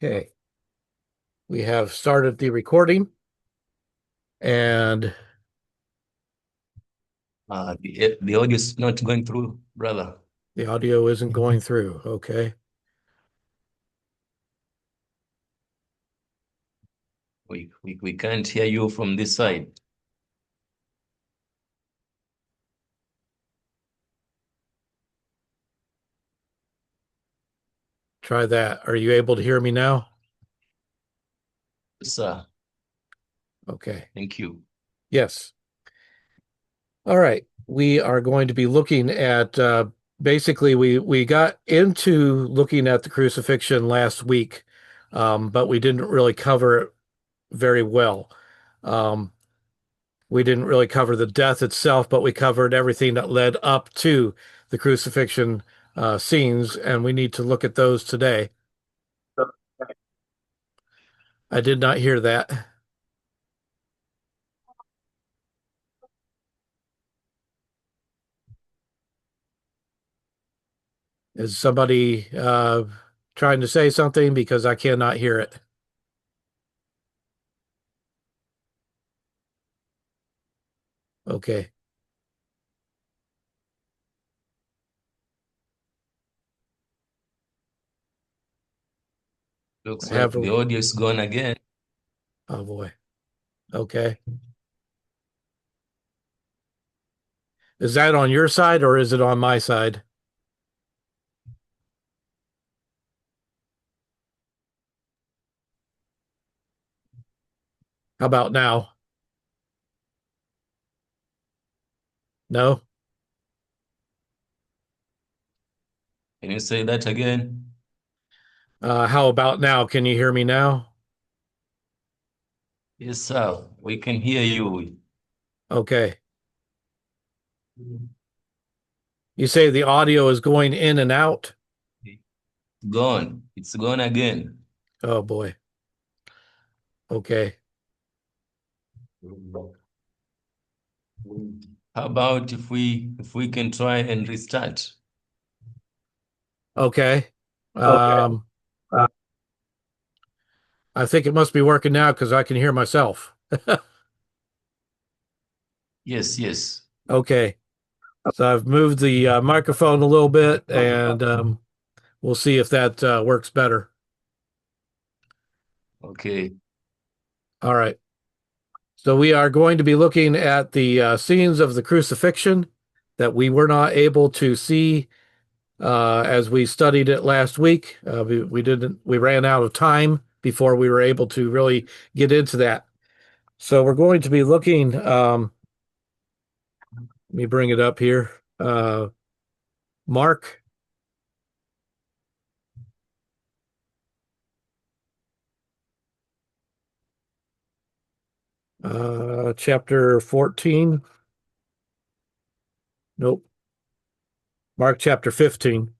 Okay, we have started the recording and The audio is not going through, brother. the audio isn't going through. Okay, We can't hear you from this side. try that. Are you able to hear me now? Sir, Okay, thank you. yes. All right, we are going to be looking at basically we got into looking at the crucifixion last week, but we didn't really cover it very well. Um, we didn't really cover the death itself, but we covered everything that led up to the crucifixion scenes, and we need to look at those today. I did not hear that. Is somebody trying to say something? Because I cannot hear it. Okay. Looks I like have the a, audio is gone again. oh boy. Okay. Is that on your side or is it on my side? How about now? No? Can you say that again? How about now? Can you hear me now? Yes, sir. We can hear you. Okay. You say the audio is going in and out? Gone. It's gone again. Oh boy. Okay. How about if we can try and restart? Okay. Okay. Um, I think it must be working now because I can hear myself. Yes, yes. Okay. So I've moved the microphone a little bit and we'll see if that works better. Okay. All right. So we are going to be looking at the scenes of the crucifixion that we were not able to see as we studied it last week. We didn't. We ran out of time before we were able to really get into that. So we're going to be looking. Let me bring it up here. Mark, chapter 14. Nope. Mark chapter 15.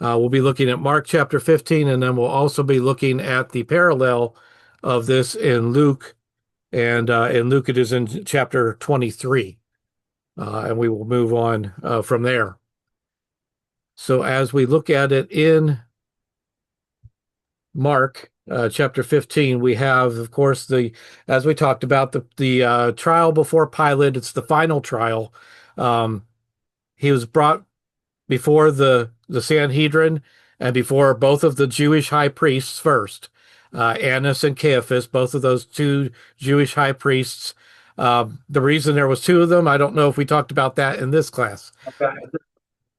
We'll be looking at Mark chapter 15, and then we'll also be looking at the parallel of this in Luke. And in Luke, it is in chapter 23. And we will move on from there. So as we look at it in Mark chapter 15, we have, of course, as we talked about, the trial before Pilate. It's the final trial. Um, he was brought before the Sanhedrin and before both of the Jewish high priests first, Annas and Caiaphas, both of those two Jewish high priests. The reason there was two of them, I don't know if we talked about that in this class.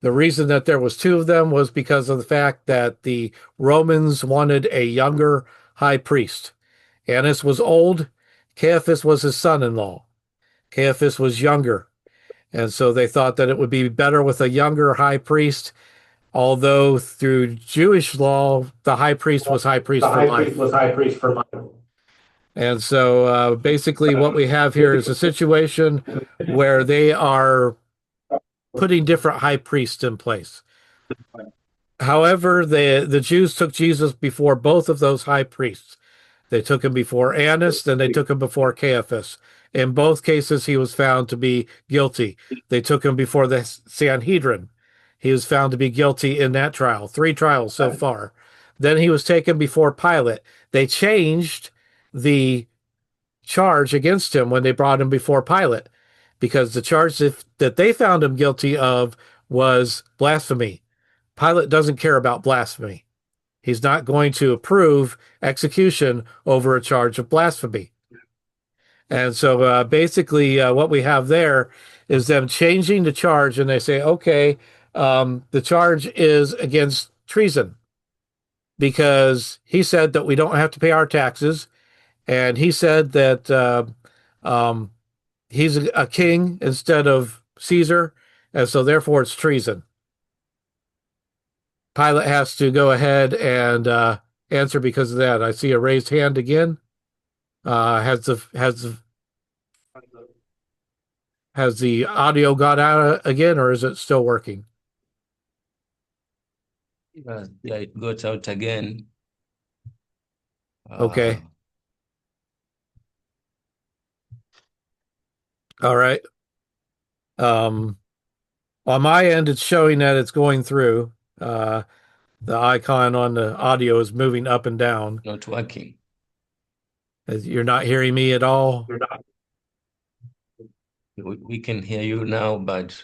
The reason that there was two of them was because of the fact that the Romans wanted a younger high priest. Annas was old. Caiaphas was his son-in-law. Caiaphas was younger. And so they thought that it would be better with a younger high priest, although through Jewish law, the high priest was high The priest for high priest life. was high priest for life. And so basically, what we have here is a situation where they are putting different high priests in place. However, the Jews took Jesus before both of those high priests. They took him before Annas, then they took him before Caiaphas. In both cases, he was found to be guilty. They took him before the Sanhedrin. He was found to be guilty in that trial. Three trials so far. Then he was taken before Pilate. They changed the charge against him when they brought him before Pilate because the charge that they found him guilty of was blasphemy. Pilate doesn't care about blasphemy. He's not going to approve execution over a charge of blasphemy. And so basically, what we have there is them changing the charge, and they say, okay, the charge is against treason because he said that we don't have to pay our taxes, and he said that um, he's a king instead of Caesar, and so therefore it's treason. Pilate has to go ahead and answer because of that. I see a raised hand again. Has the audio got out again, or is it still working? Yeah, it got out again. Okay. Uh, All right. Um, on my end, it's showing that it's going through. The icon on the audio is moving up and down. Not working. You're not hearing me at all. We can hear you now, but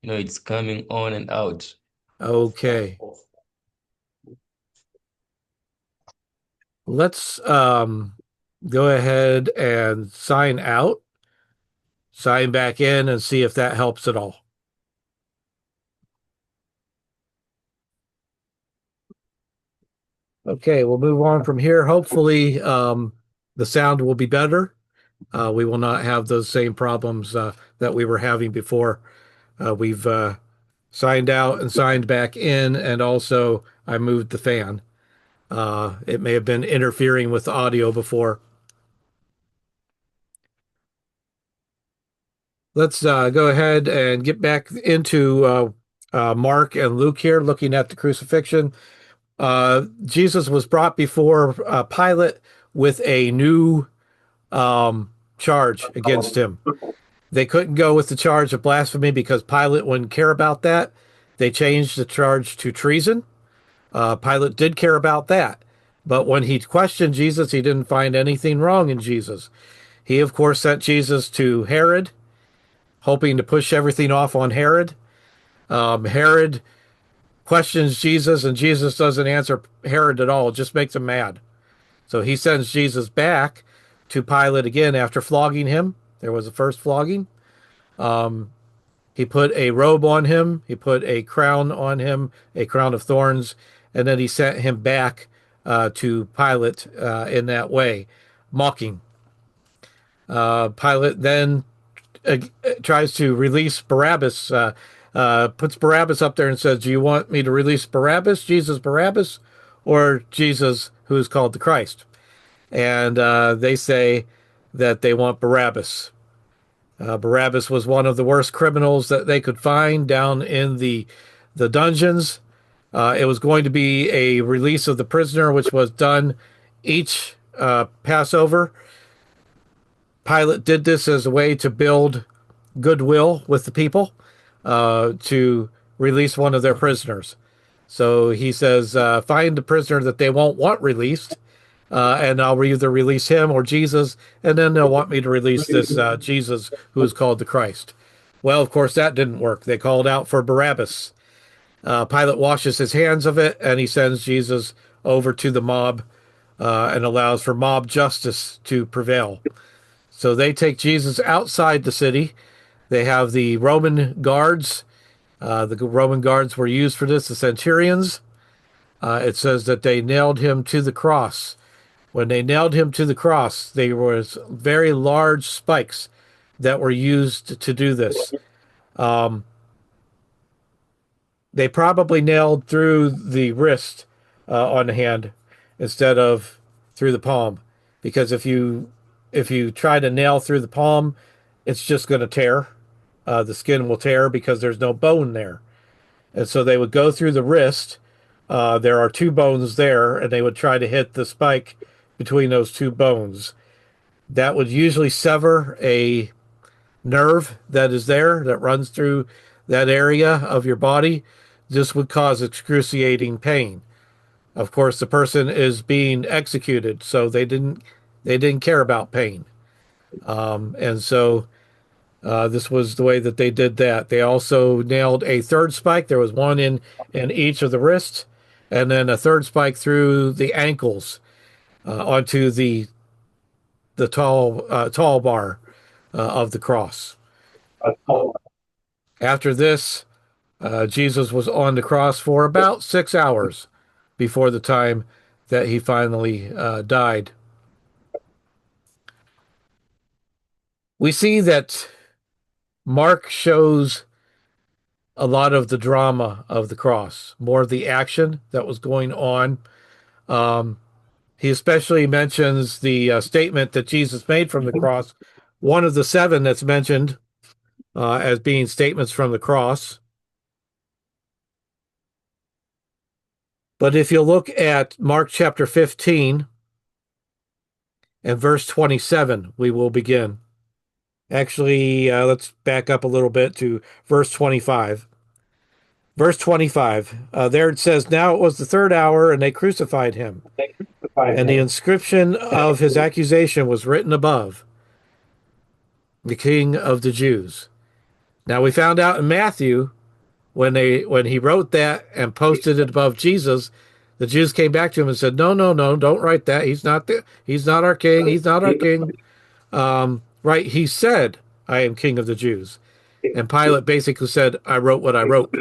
it's coming on and out. Okay. Let's go ahead and sign out, sign back in, and see if that helps at all. Okay, we'll move on from here. Hopefully, the sound will be better. We will not have those same problems that we were having before. We've signed out and signed back in, and also I moved the fan. It may have been interfering with the audio before. Let's go ahead and get back into Mark and Luke here, looking at the crucifixion. Jesus was brought before Pilate with a new charge against him. They couldn't go with the charge of blasphemy because Pilate wouldn't care about that. They changed the charge to treason. Pilate did care about that. But when he questioned Jesus, he didn't find anything wrong in Jesus. He, of course, sent Jesus to Herod, hoping to push everything off on Herod. Herod questions Jesus, and Jesus doesn't answer Herod at all. It just makes him mad. So he sends Jesus back to Pilate again after flogging him. There was a first flogging. He put a robe on him. He put a crown on him, a crown of thorns, and then he sent him back to Pilate in that way, mocking. Pilate then tries to release Barabbas, puts Barabbas up there and says, do you want me to release Barabbas, Jesus Barabbas, or Jesus who is called the Christ? And they say that they want Barabbas. Barabbas was one of the worst criminals that they could find down in the dungeons. It was going to be a release of the prisoner, which was done each Passover. Pilate did this as a way to build goodwill with the people to release one of their prisoners. So he says, find the prisoner that they won't want released, and I'll either release him or Jesus, and then they'll want me to release this Jesus who is called the Christ. Well, of course, that didn't work. They called out for Barabbas. Pilate washes his hands of it, and he sends Jesus over to the mob and allows for mob justice to prevail. So they take Jesus outside the city. They have the Roman guards. The Roman guards were used for this, the centurions. It says that they nailed him to the cross. When they nailed him to the cross, there was very large spikes that were used to do this. They probably nailed through the wrist on the hand instead of through the palm, because if you try to nail through the palm, it's just going to tear. The skin will tear because there's no bone there, and so they would go through the wrist. There are two bones there, and they would try to hit the spike between those two bones. That would usually sever a nerve that is there that runs through that area of your body. This would cause excruciating pain. Of course, the person is being executed, so they didn't care about pain. And so this was the way that they did that. They also nailed a third spike. There was one in each of the wrists, and then a third spike through the ankles onto the tall bar of the cross. After this, Jesus was on the cross for about 6 hours before the time that he finally died. We see that Mark shows a lot of the drama of the cross, more of the action that was going on. Um, he especially mentions the statement that Jesus made from the cross, one of the seven that's mentioned as being statements from the cross. But if you look at Mark chapter 15 and verse 27, we will begin. Actually, let's back up a little bit to verse 25. Verse 25, there it says, "Now it was the third hour, and they crucified him. And the inscription of his accusation was written above, the King of the Jews." Now we found out in Matthew when he wrote that and posted it above Jesus, the Jews came back to him and said, "No, no, no, don't write that. He's not our king. He's not our king." Right? He said, "I am King of the Jews." And Pilate basically said, "I wrote what I wrote."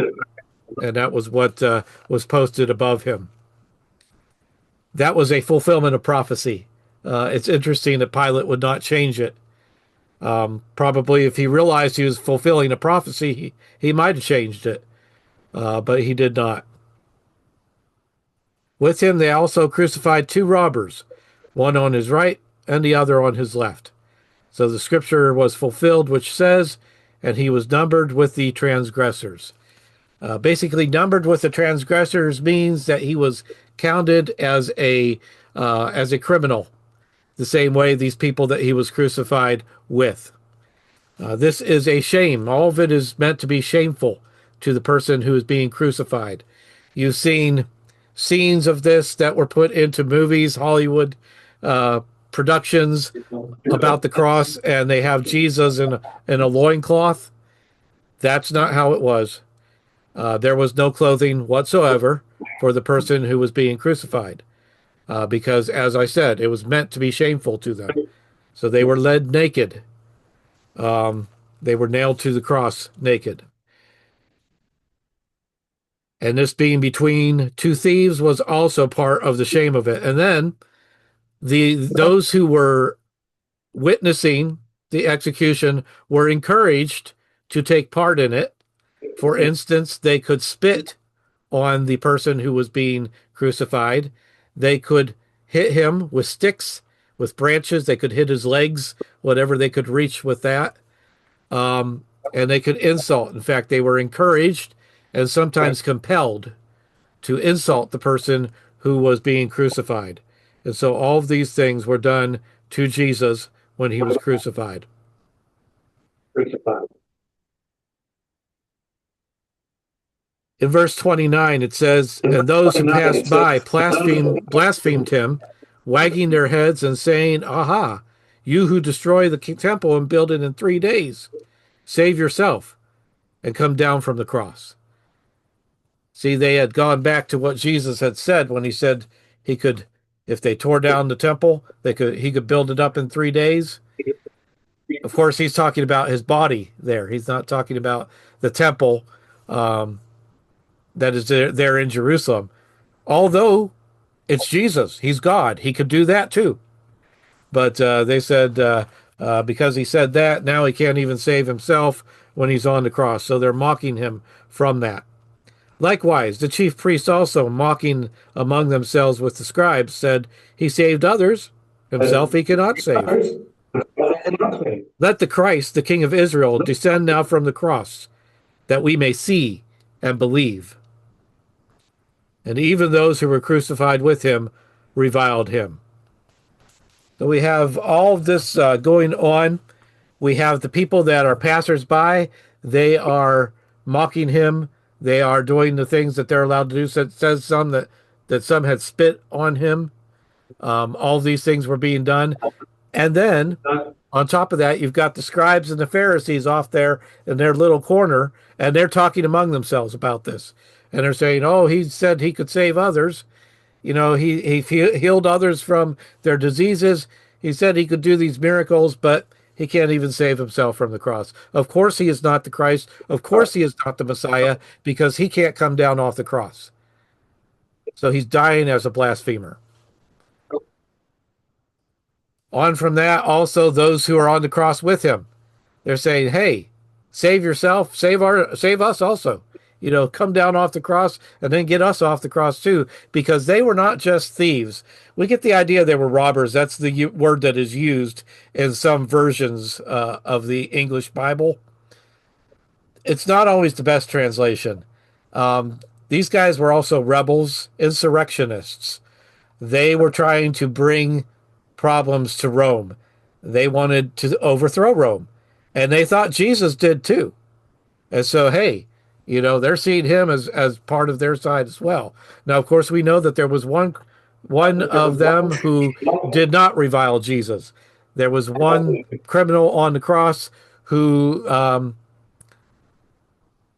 And that was what was posted above him. That was a fulfillment of prophecy. It's interesting that Pilate would not change it. Probably if he realized he was fulfilling a prophecy, he might have changed it, but he did not. With him, they also crucified two robbers, one on his right and the other on his left. So the scripture was fulfilled, which says, "And he was numbered with the transgressors." Basically, numbered with the transgressors means that he was counted as a criminal, the same way these people that he was crucified with. This is a shame. All of it is meant to be shameful to the person who is being crucified. You've seen scenes of this that were put into movies, Hollywood productions about the cross, and they have Jesus in a loincloth. That's not how it was. There was no clothing whatsoever for the person who was being crucified, because, as I said, it was meant to be shameful to them. So they were led naked. They were nailed to the cross naked. And this being between two thieves was also part of the shame of it. And then those who were witnessing the execution were encouraged to take part in it. For instance, they could spit on the person who was being crucified. They could hit him with sticks, with branches. They could hit his legs, whatever they could reach with that. And they could insult. In fact, they were encouraged and sometimes compelled to insult the person who was being crucified. And so all of these things were done to Jesus when he was crucified. In verse 29, it says, "And those who passed by blasphemed him, wagging their heads and saying, 'Aha, you who destroy the temple and build it in 3 days, save yourself and come down from the cross.'" See, they had gone back to what Jesus had said when he said he could, if they tore down the temple, he could build it up in 3 days. Of course, he's talking about his body there. He's not talking about the temple that is there in Jerusalem. Although it's Jesus, he's God, he could do that too. But they said because he said that, now he can't even save himself when he's on the cross. So they're mocking him from that. Likewise, the chief priests also, mocking among themselves with the scribes, said, "He saved others, himself he cannot save. Let the Christ, the King of Israel, descend now from the cross, that we may see and believe." And even those who were crucified with him reviled him. So we have all of this going on. We have the people that are passersby. They are mocking him. They are doing the things that they're allowed to do. So it says some that that some had spit on him. All these things were being done. And then on top of that, you've got the scribes and the Pharisees off there in their little corner, and they're talking among themselves about this. And they're saying, oh, he said he could save others. You know, he healed others from their diseases. He said he could do these miracles, but he can't even save himself from the cross. Of course, he is not the Christ. Of course, he is not the Messiah because he can't come down off the cross. So he's dying as a blasphemer. On from that, also those who are on the cross with him. They're saying, "Hey, save yourself, save us also. You know, come down off the cross and then get us off the cross too, because they were not just thieves. We get the idea they were robbers. That's the word that is used in some versions of the English Bible. It's not always the best translation. These guys were also rebels, insurrectionists. They were trying to bring problems to Rome. They wanted to overthrow Rome, and they thought Jesus did too. And so, hey, you know, they're seeing him as part of their side as well. Now, of course, we know that there was one of them who did not revile Jesus. There was one criminal on the cross who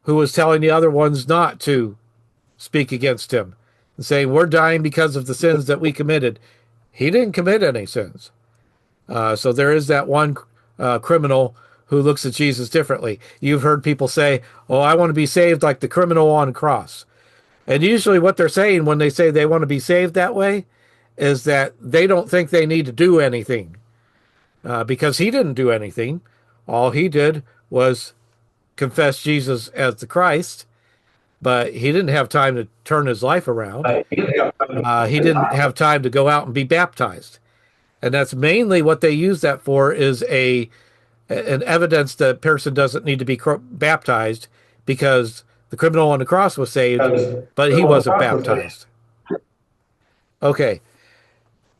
was telling the other ones not to speak against him and saying, "We're dying because of the sins that we committed." He didn't commit any sins. So there is that one criminal who looks at Jesus differently. You've heard people say, "Oh, I want to be saved like the criminal on the cross." And usually what they're saying when they say they want to be saved that way is that they don't think they need to do anything because he didn't do anything. All he did was confess Jesus as the Christ, but he didn't have time to turn his life around. He didn't have time to go out and be baptized. And that's mainly what they use that for is an evidence that a person doesn't need to be baptized because the criminal on the cross was saved, but he wasn't baptized. Okay,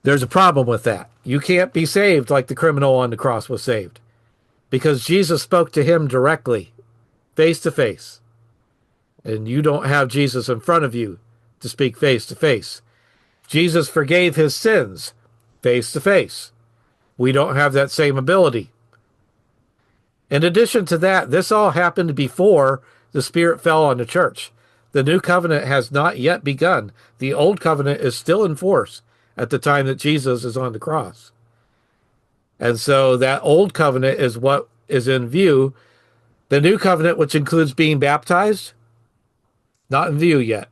there's a problem with that. You can't be saved like the criminal on the cross was saved because Jesus spoke to him directly, face to face. And you don't have Jesus in front of you to speak face to face. Jesus forgave his sins face to face. We don't have that same ability. In addition to that, this all happened before the Spirit fell on the church. The new covenant has not yet begun. The old covenant is still in force at the time that Jesus is on the cross. And so that old covenant is what is in view. The new covenant, which includes being baptized, not in view yet.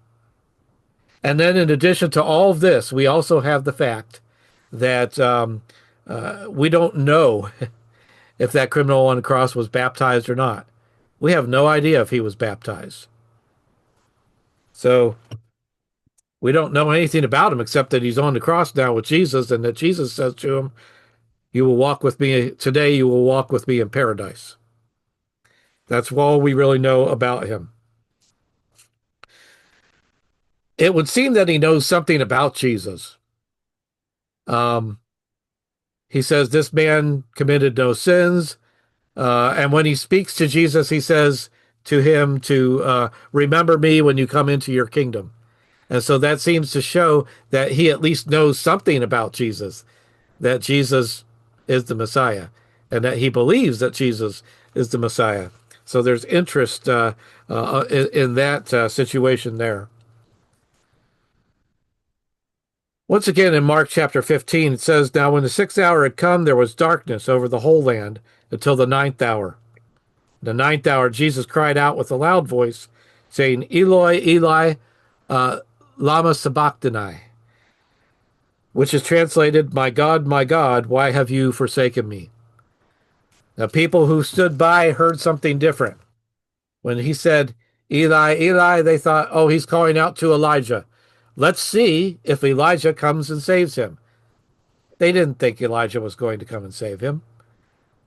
And then, in addition to all of this, we also have the fact that we don't know if that criminal on the cross was baptized or not. We have no idea if he was baptized. So we don't know anything about him except that he's on the cross now with Jesus and that Jesus says to him, "You will walk with me today, you will walk with me in paradise." That's all we really know about him. It would seem that he knows something about Jesus. Um, he says, "This man committed no sins." And when he speaks to Jesus, he says to him to remember me when you come into your kingdom. And so that seems to show that he at least knows something about Jesus, that Jesus is the Messiah, and that he believes that Jesus is the Messiah. So there's interest in that situation there. Once again, in Mark chapter 15, it says, "Now when the sixth hour had come, there was darkness over the whole land until the ninth hour. The ninth hour, Jesus cried out with a loud voice, saying, 'Eloi, Eli, lama sabachthani,' which is translated, 'My God, why have you forsaken me?'" The people who stood by heard something different. When he said, "Eli, Eli," they thought, oh, he's calling out to Elijah. Let's see if Elijah comes and saves him. They didn't think Elijah was going to come and save him.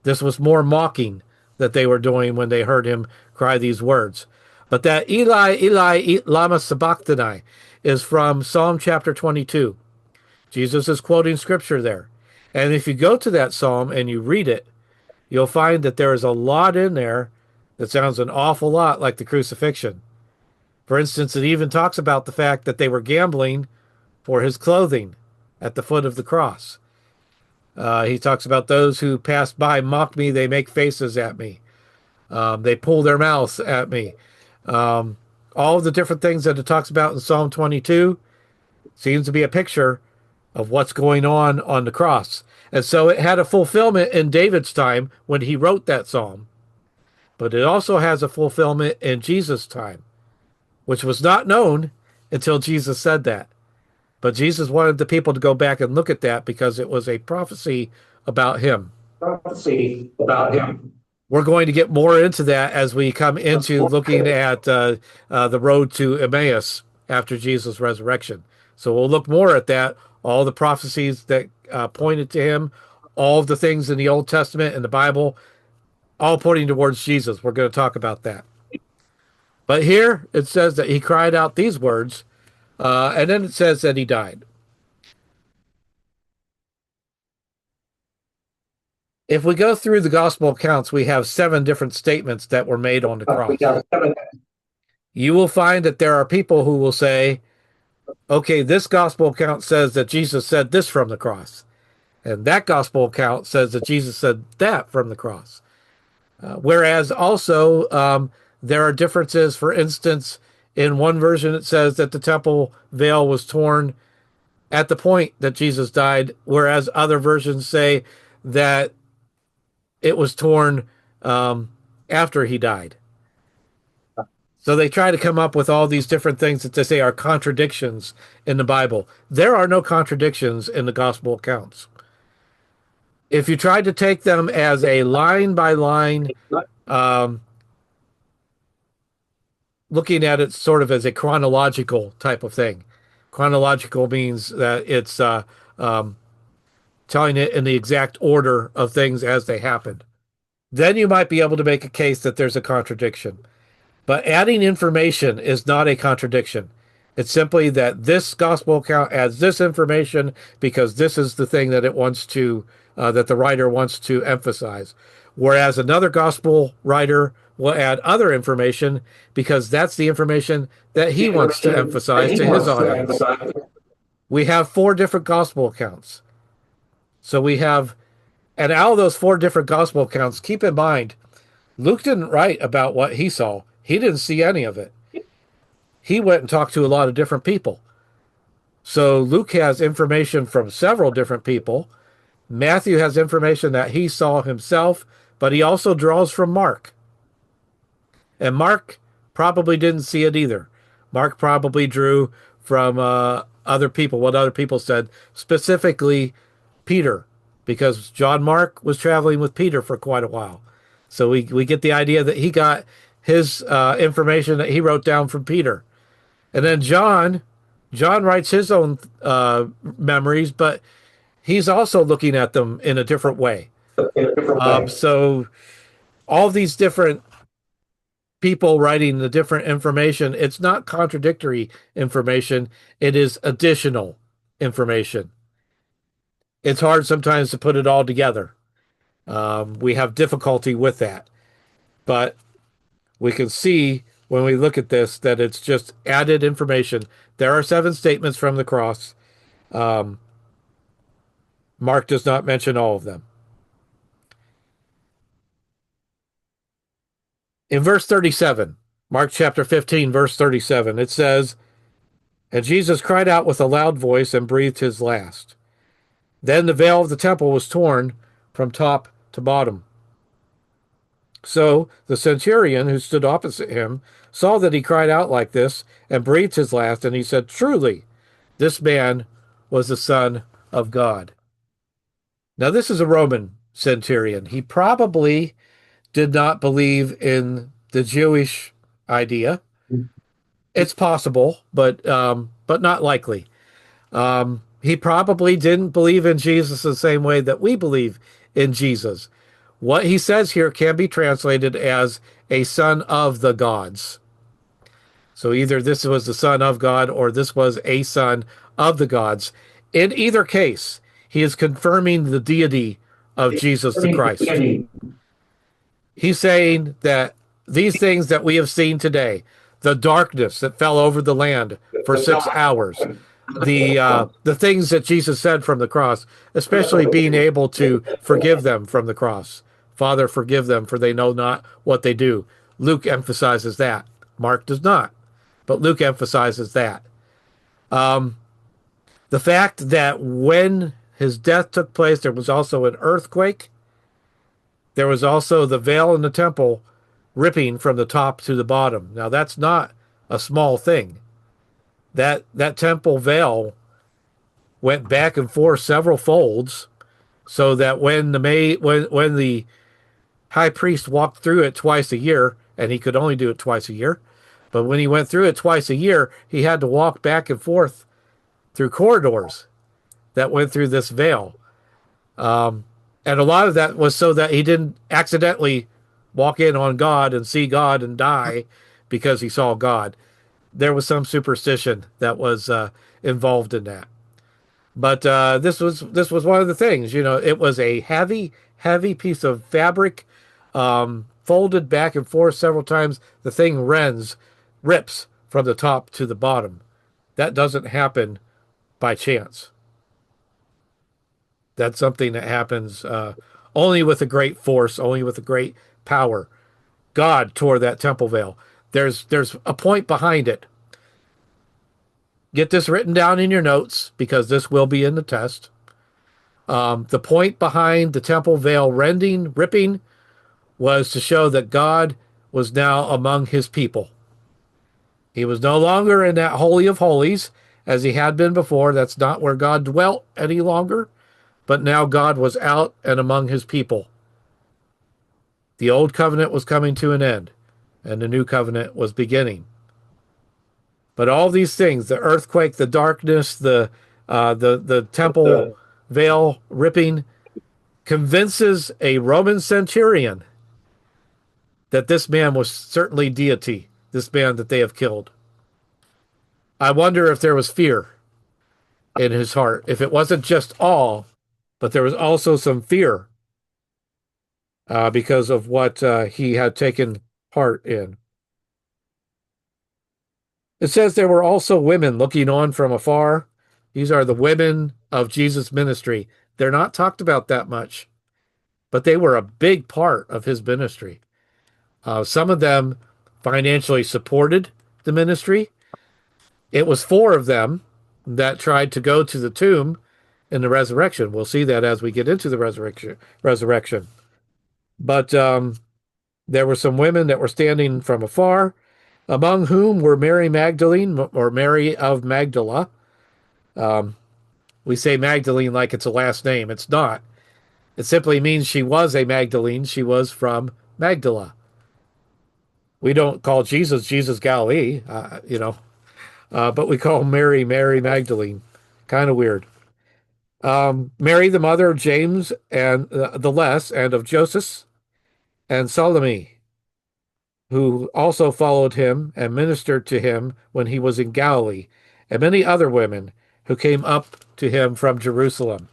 This was more mocking that they were doing when they heard him cry these words. But that "Eli, Eli, lama sabachthani" is from Psalm chapter 22. Jesus is quoting scripture there. And if you go to that psalm and you read it, you'll find that there is a lot in there that sounds an awful lot like the crucifixion. For instance, it even talks about the fact that they were gambling for his clothing at the foot of the cross. He talks about those who pass by mock me, they make faces at me, they pull their mouths at me. Um, all the different things that it talks about in Psalm 22 seems to be a picture of what's going on the cross. And so it had a fulfillment in David's time when he wrote that psalm, but it also has a fulfillment in Jesus' time, which was not known until Jesus said that. But Jesus wanted the people to go back and look at that because it was a prophecy about him. Prophecy about him. We're going to get more into that as we come into looking at the road to Emmaus after Jesus' resurrection. So we'll look more at that, all the prophecies that pointed to him, all of the things in the Old Testament and the Bible, all pointing towards Jesus. We're going to talk about that. But here it says that he cried out these words, and then it says that he died. If we go through the gospel accounts, we have 7 different statements that were made on the cross. You will find that there are people who will say, okay, this gospel account says that Jesus said this from the cross, and that gospel account says that Jesus said that from the cross. Whereas also, there are differences. For instance, in one version, it says that the temple veil was torn at the point that Jesus died, whereas other versions say that it was torn after he died. So they try to come up with all these different things that they say are contradictions in the Bible. There are no contradictions in the gospel accounts. If you tried to take them as a line by line, um, looking at it sort of as a chronological type of thing, chronological means that it's telling it in the exact order of things as they happened. Then you might be able to make a case that there's a contradiction. But adding information is not a contradiction. It's simply that this gospel account adds this information because this is the thing that it wants to, that the writer wants to emphasize. Whereas another gospel writer will add other information because that's the information that he wants to emphasize to his audience. We have 4 different gospel accounts. So we have, and out of those 4 different gospel accounts, keep in mind, Luke didn't write about what he saw. He didn't see any of it. He went and talked to a lot of different people. So Luke has information from several different people. Matthew has information that he saw himself, but he also draws from Mark. And Mark probably didn't see it either. Mark probably drew from other people, what other people said, specifically Peter, because John Mark was traveling with Peter for quite a while. So we get the idea that he got his information that he wrote down from Peter. And then John writes his own memories, but he's also looking at them in a different way. So all these different people writing the different information, it's not contradictory information, it is additional information. It's hard sometimes to put it all together. We have difficulty with that. But we can see when we look at this that it's just added information. There are 7 statements from the cross. Mark does not mention all of them. In verse 37, Mark chapter 15, verse 37, it says, and Jesus cried out with a loud voice and breathed his last. Then the veil of the temple was torn from top to bottom. So the centurion who stood opposite him saw that he cried out like this and breathed his last, and he said, truly, this man was the Son of God. Now, this is a Roman centurion. He probably did not believe in the Jewish idea. It's possible, but not likely. He probably didn't believe in Jesus the same way that we believe in Jesus. What he says here can be translated as a son of the gods. So either this was the son of God or this was a son of the gods. In either case, he is confirming the deity of Jesus the Christ. He's saying that these things that we have seen today, the darkness that fell over the land for 6 hours, the things that Jesus said from the cross, especially being able to forgive them from the cross. Father, forgive them, for they know not what they do. Luke emphasizes that. Mark does not, but Luke emphasizes that. The fact that when his death took place, there was also an earthquake. There was also the veil in the temple ripping from the top to the bottom. Now that's not a small thing. That temple veil went back and forth several folds, so that when the high priest walked through it twice a year, and he could only do it twice a year, but when he went through it twice a year, he had to walk back and forth through corridors that went through this veil. And a lot of that was so that he didn't accidentally walk in on God and see God and die because he saw God. There was some superstition that was involved in that. But this was one of the things. It was a heavy piece of fabric, folded back and forth several times. The thing rips from the top to the bottom. That doesn't happen by chance. That's something that happens only with a great force, only with a great power. God tore that temple veil. There's a point behind it. Get this written down in your notes because this will be in the test. The point behind the temple veil ripping, was to show that God was now among his people. He was no longer in that Holy of Holies as he had been before. That's not where God dwelt any longer, but now God was out and among his people. The old covenant was coming to an end, and the new covenant was beginning. But all these things, the earthquake, the darkness, the temple veil ripping, convinces a Roman centurion that this man was certainly deity, this man that they have killed. I wonder if there was fear in his heart, if it wasn't just awe, but there was also some fear because of what he had taken part in. It says there were also women looking on from afar. These are the women of Jesus' ministry. They're not talked about that much, but they were a big part of his ministry. Some of them financially supported the ministry. It was four of them that tried to go to the tomb in the resurrection. We'll see that as we get into the resurrection. But there were some women that were standing from afar, among whom were Mary Magdalene or Mary of Magdala. We say Magdalene like it's a last name. It's not. It simply means she was a Magdalene. She was from Magdala. We don't call Jesus Galilee, but we call Mary Magdalene. Kind of weird. Mary, the mother of James and the Less, and of Joseph and Salome, who also followed him and ministered to him when he was in Galilee, and many other women who came up to him from Jerusalem.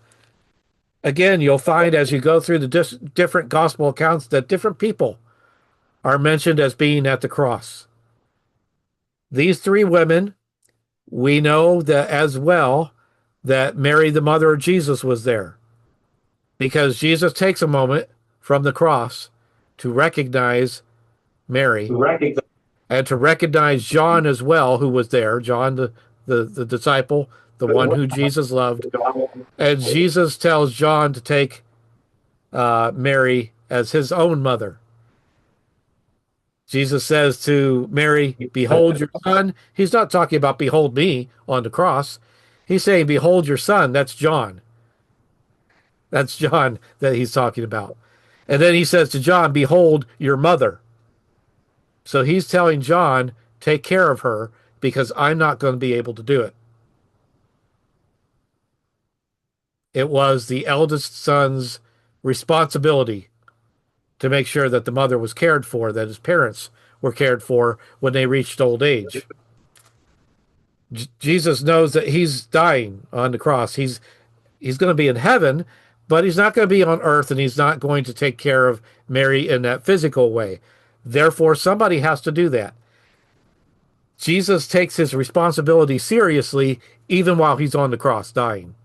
Again, you'll find as you go through the different gospel accounts that different people are mentioned as being at the cross. These three women, we know that as well that Mary, the mother of Jesus, was there because Jesus takes a moment from the cross to recognize Mary and to recognize John as well, who was there, John, the disciple, the one who Jesus loved. And Jesus tells John to take Mary as his own mother. Jesus says to Mary, "Behold your son." He's not talking about behold me on the cross. He's saying, "Behold your son." That's John. That's John that he's talking about. And then he says to John, "Behold your mother." So he's telling John, take care of her because I'm not going to be able to do it. It was the eldest son's responsibility to make sure that the mother was cared for, that his parents were cared for when they reached old age. Jesus knows that he's dying on the cross. He's going to be in heaven, but he's not going to be on earth, and he's not going to take care of Mary in that physical way. Therefore, somebody has to do that. Jesus takes his responsibility seriously even while he's on the cross dying.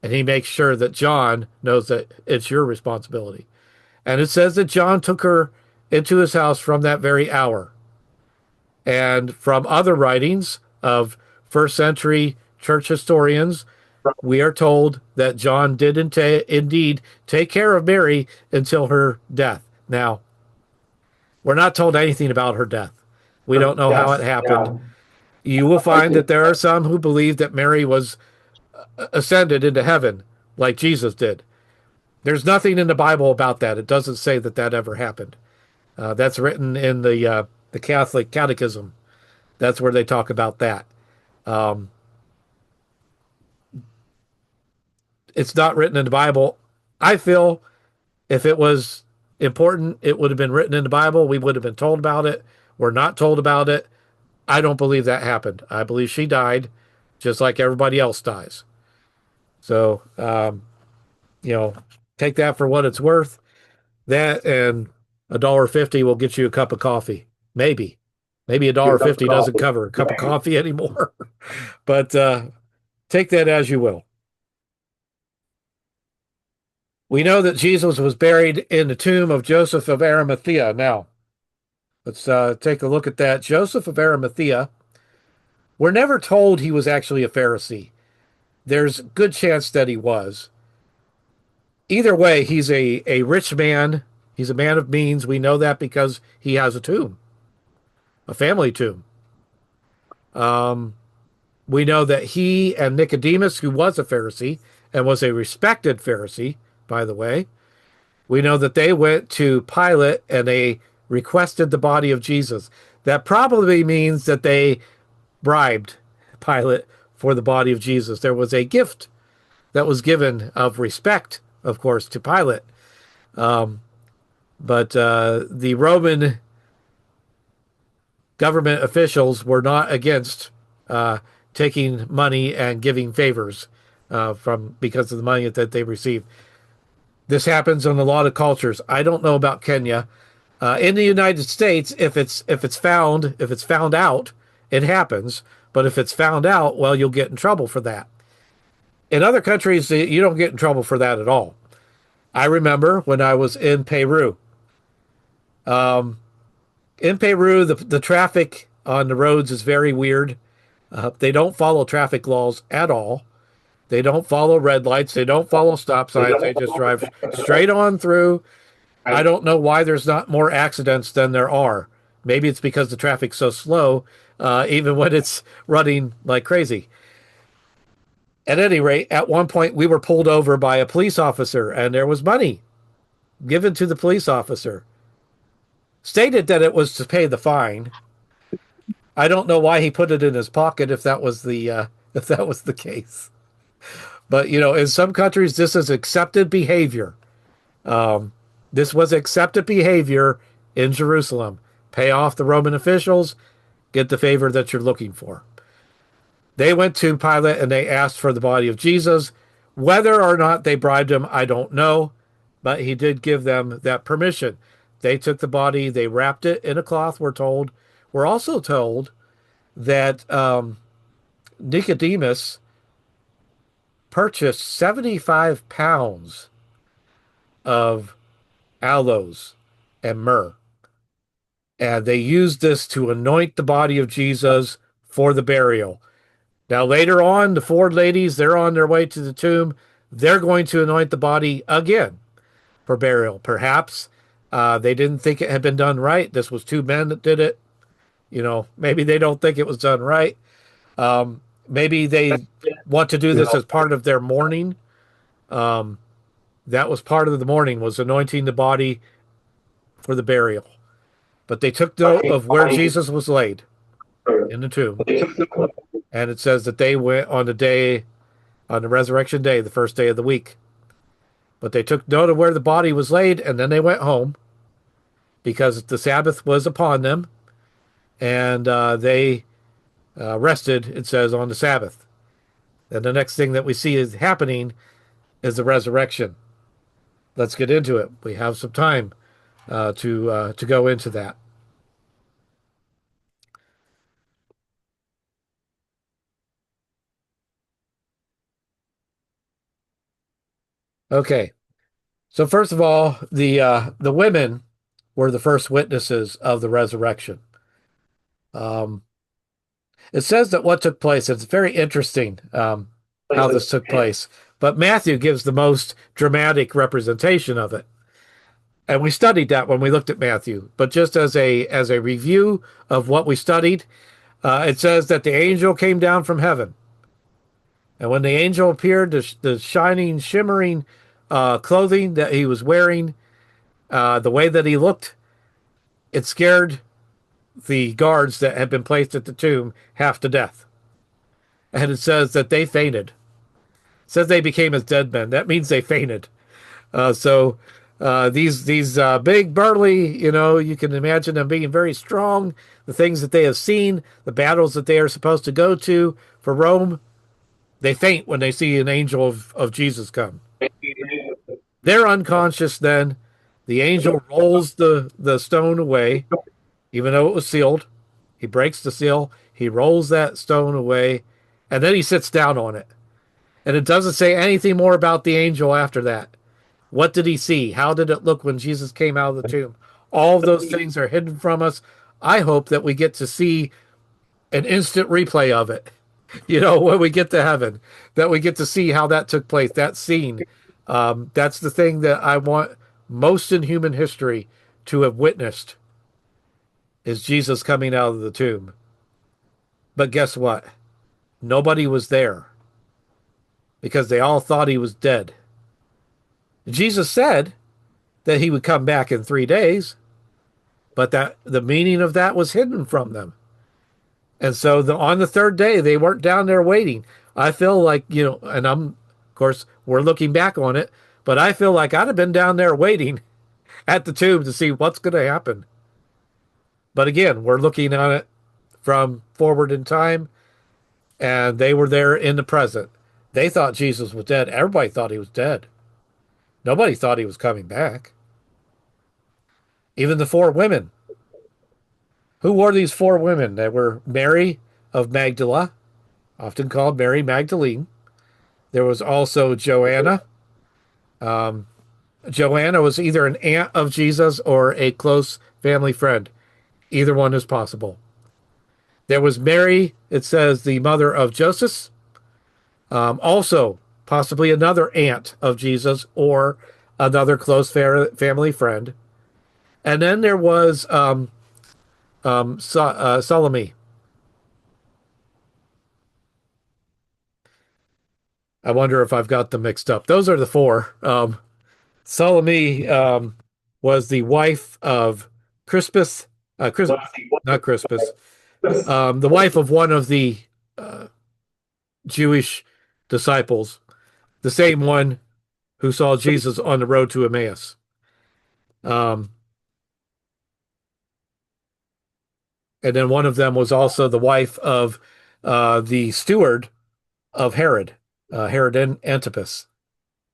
And he makes sure that John knows that it's your responsibility. And it says that John took her into his house from that very hour. And from other writings of first century church historians, we are told that John did indeed take care of Mary until her death. Now, we're not told anything about her death. We don't know how it Yes. happened. Yeah. You will find that there are some who believe that Mary was ascended into heaven like Jesus did. There's nothing in the Bible about that. It doesn't say that that ever happened. That's written in the Catholic Catechism. That's where they talk about that. Um, it's not written in the Bible. I feel if it was important, it would have been written in the Bible. We would have been told about it. We're not told about it. I don't believe that happened. I believe she died just like everybody else dies. So, you know, take that for what it's worth. That and $1.50 will get you a cup of coffee. Maybe. Maybe Your cup of $1.50 doesn't coffee. cover a cup of Yeah. coffee anymore. But take that as you will. We know that Jesus was buried in the tomb of Joseph of Arimathea. Now, let's take a look at that. Joseph of Arimathea, we're never told he was actually a Pharisee. There's a good chance that he was. Either way, he's a rich man. He's a man of means. We know that because he has a tomb, a family tomb. Um, we know that he and Nicodemus, who was a Pharisee and was a respected Pharisee, by the way, we know that they went to Pilate and they requested the body of Jesus. That probably means that they bribed Pilate for the body of Jesus. There was a gift that was given of respect, of course, to Pilate. But the Roman government officials were not against uh, taking money and giving favors from because of the money that they received. This happens in a lot of cultures. I don't know about Kenya. In the United States, if it's found out, it happens. But if it's found out, well, you'll get in trouble for that. In other countries, you don't get in trouble for that at all. I remember when I was in Peru. In Peru, the traffic on the roads is very weird. They don't follow traffic laws at all. They don't follow red lights. They don't follow stop They signs. They don't just follow drive straight on through. I I don't know why there's not more accidents than there are. Maybe it's because the traffic's so slow, even when it's running like crazy. At any rate, at one point we were pulled over by a police officer, and there was money given to the police officer. Stated that it was to pay the fine. I don't know why he put it in his pocket if that was the if that was the case. But you know, in some countries, this is accepted behavior. This was accepted behavior in Jerusalem. Pay off the Roman officials, get the favor that you're looking for. They went to Pilate and they asked for the body of Jesus. Whether or not they bribed him, I don't know, but he did give them that permission. They took the body, they wrapped it in a cloth, we're told. We're also told that Nicodemus purchased 75 pounds of aloes and myrrh. And they used this to anoint the body of Jesus for the burial. Now, later on, the Ford ladies, they're on their way to the tomb. They're going to anoint the body again for burial. Perhaps they didn't think it had been done right. This was two men that did it. You know, maybe they don't think it was done right. Maybe they want to do you this know as part of their mourning. That was part of the mourning, was anointing the body for the burial. But they took note of where body. Jesus was laid in the tomb. They took the And it says that they went on the day, on the resurrection day, the first day of the week. But they took note of where the body was laid, and then they went home because the Sabbath was upon them, and they rested, it says, on the Sabbath. And the next thing that we see is happening is the resurrection. Let's get into it. We have some time to go into that. Okay. So first of all, the women were the first witnesses of the resurrection. Um, it says that what took place, it's very interesting how this took place, but Matthew gives the most dramatic representation of it. And we studied that when we looked at Matthew. But just as a review of what we studied, it says that the angel came down from heaven. And when the angel appeared, the shining, shimmering clothing that he was wearing, the way that he looked, it scared the guards that had been placed at the tomb half to death. And it says that they fainted. It says they became as dead men. That means they fainted. So these big burly, you can imagine them being very strong. The things that they have seen, the battles that they are supposed to go to for Rome, they faint when they see an angel of Jesus come. They're unconscious then. The angel rolls the stone away, even though it was sealed. He breaks the seal. He rolls that stone away, and then he sits down on it. And it doesn't say anything more about the angel after that. What did he see? How did it look when Jesus came out of the tomb? All of those things are hidden from us. I hope that we get to see an instant replay of it, when we get to heaven, that we get to see how that took place, that scene. That's the thing that I want most in human history to have witnessed is Jesus coming out of the tomb. But guess what? Nobody was there because they all thought he was dead. Jesus said that he would come back in 3 days, but that the meaning of that was hidden from them. And so on the third day, they weren't down there waiting. I feel like, and of course, we're looking back on it, but I feel like I'd have been down there waiting at the tomb to see what's going to happen. But again, we're looking at it from forward in time, and they were there in the present. They thought Jesus was dead. Everybody thought he was dead. Nobody thought he was coming back. Even the four women. Who were these four women? They were Mary of Magdala, often called Mary Magdalene. There was also Joanna. Um, Joanna was either an aunt of Jesus or a close family friend. Either one is possible. There was Mary, it says, the mother of Joseph, also possibly another aunt of Jesus or another close family friend. And then there was Salome. I wonder if I've got them mixed up. Those are the four. Salome was the wife of Crispus, not Crispus, the wife of one of the uh, Jewish disciples, the same one who saw Jesus on the road to Emmaus. Um, and then one of them was also the wife of the steward of Herod, Herod Antipas.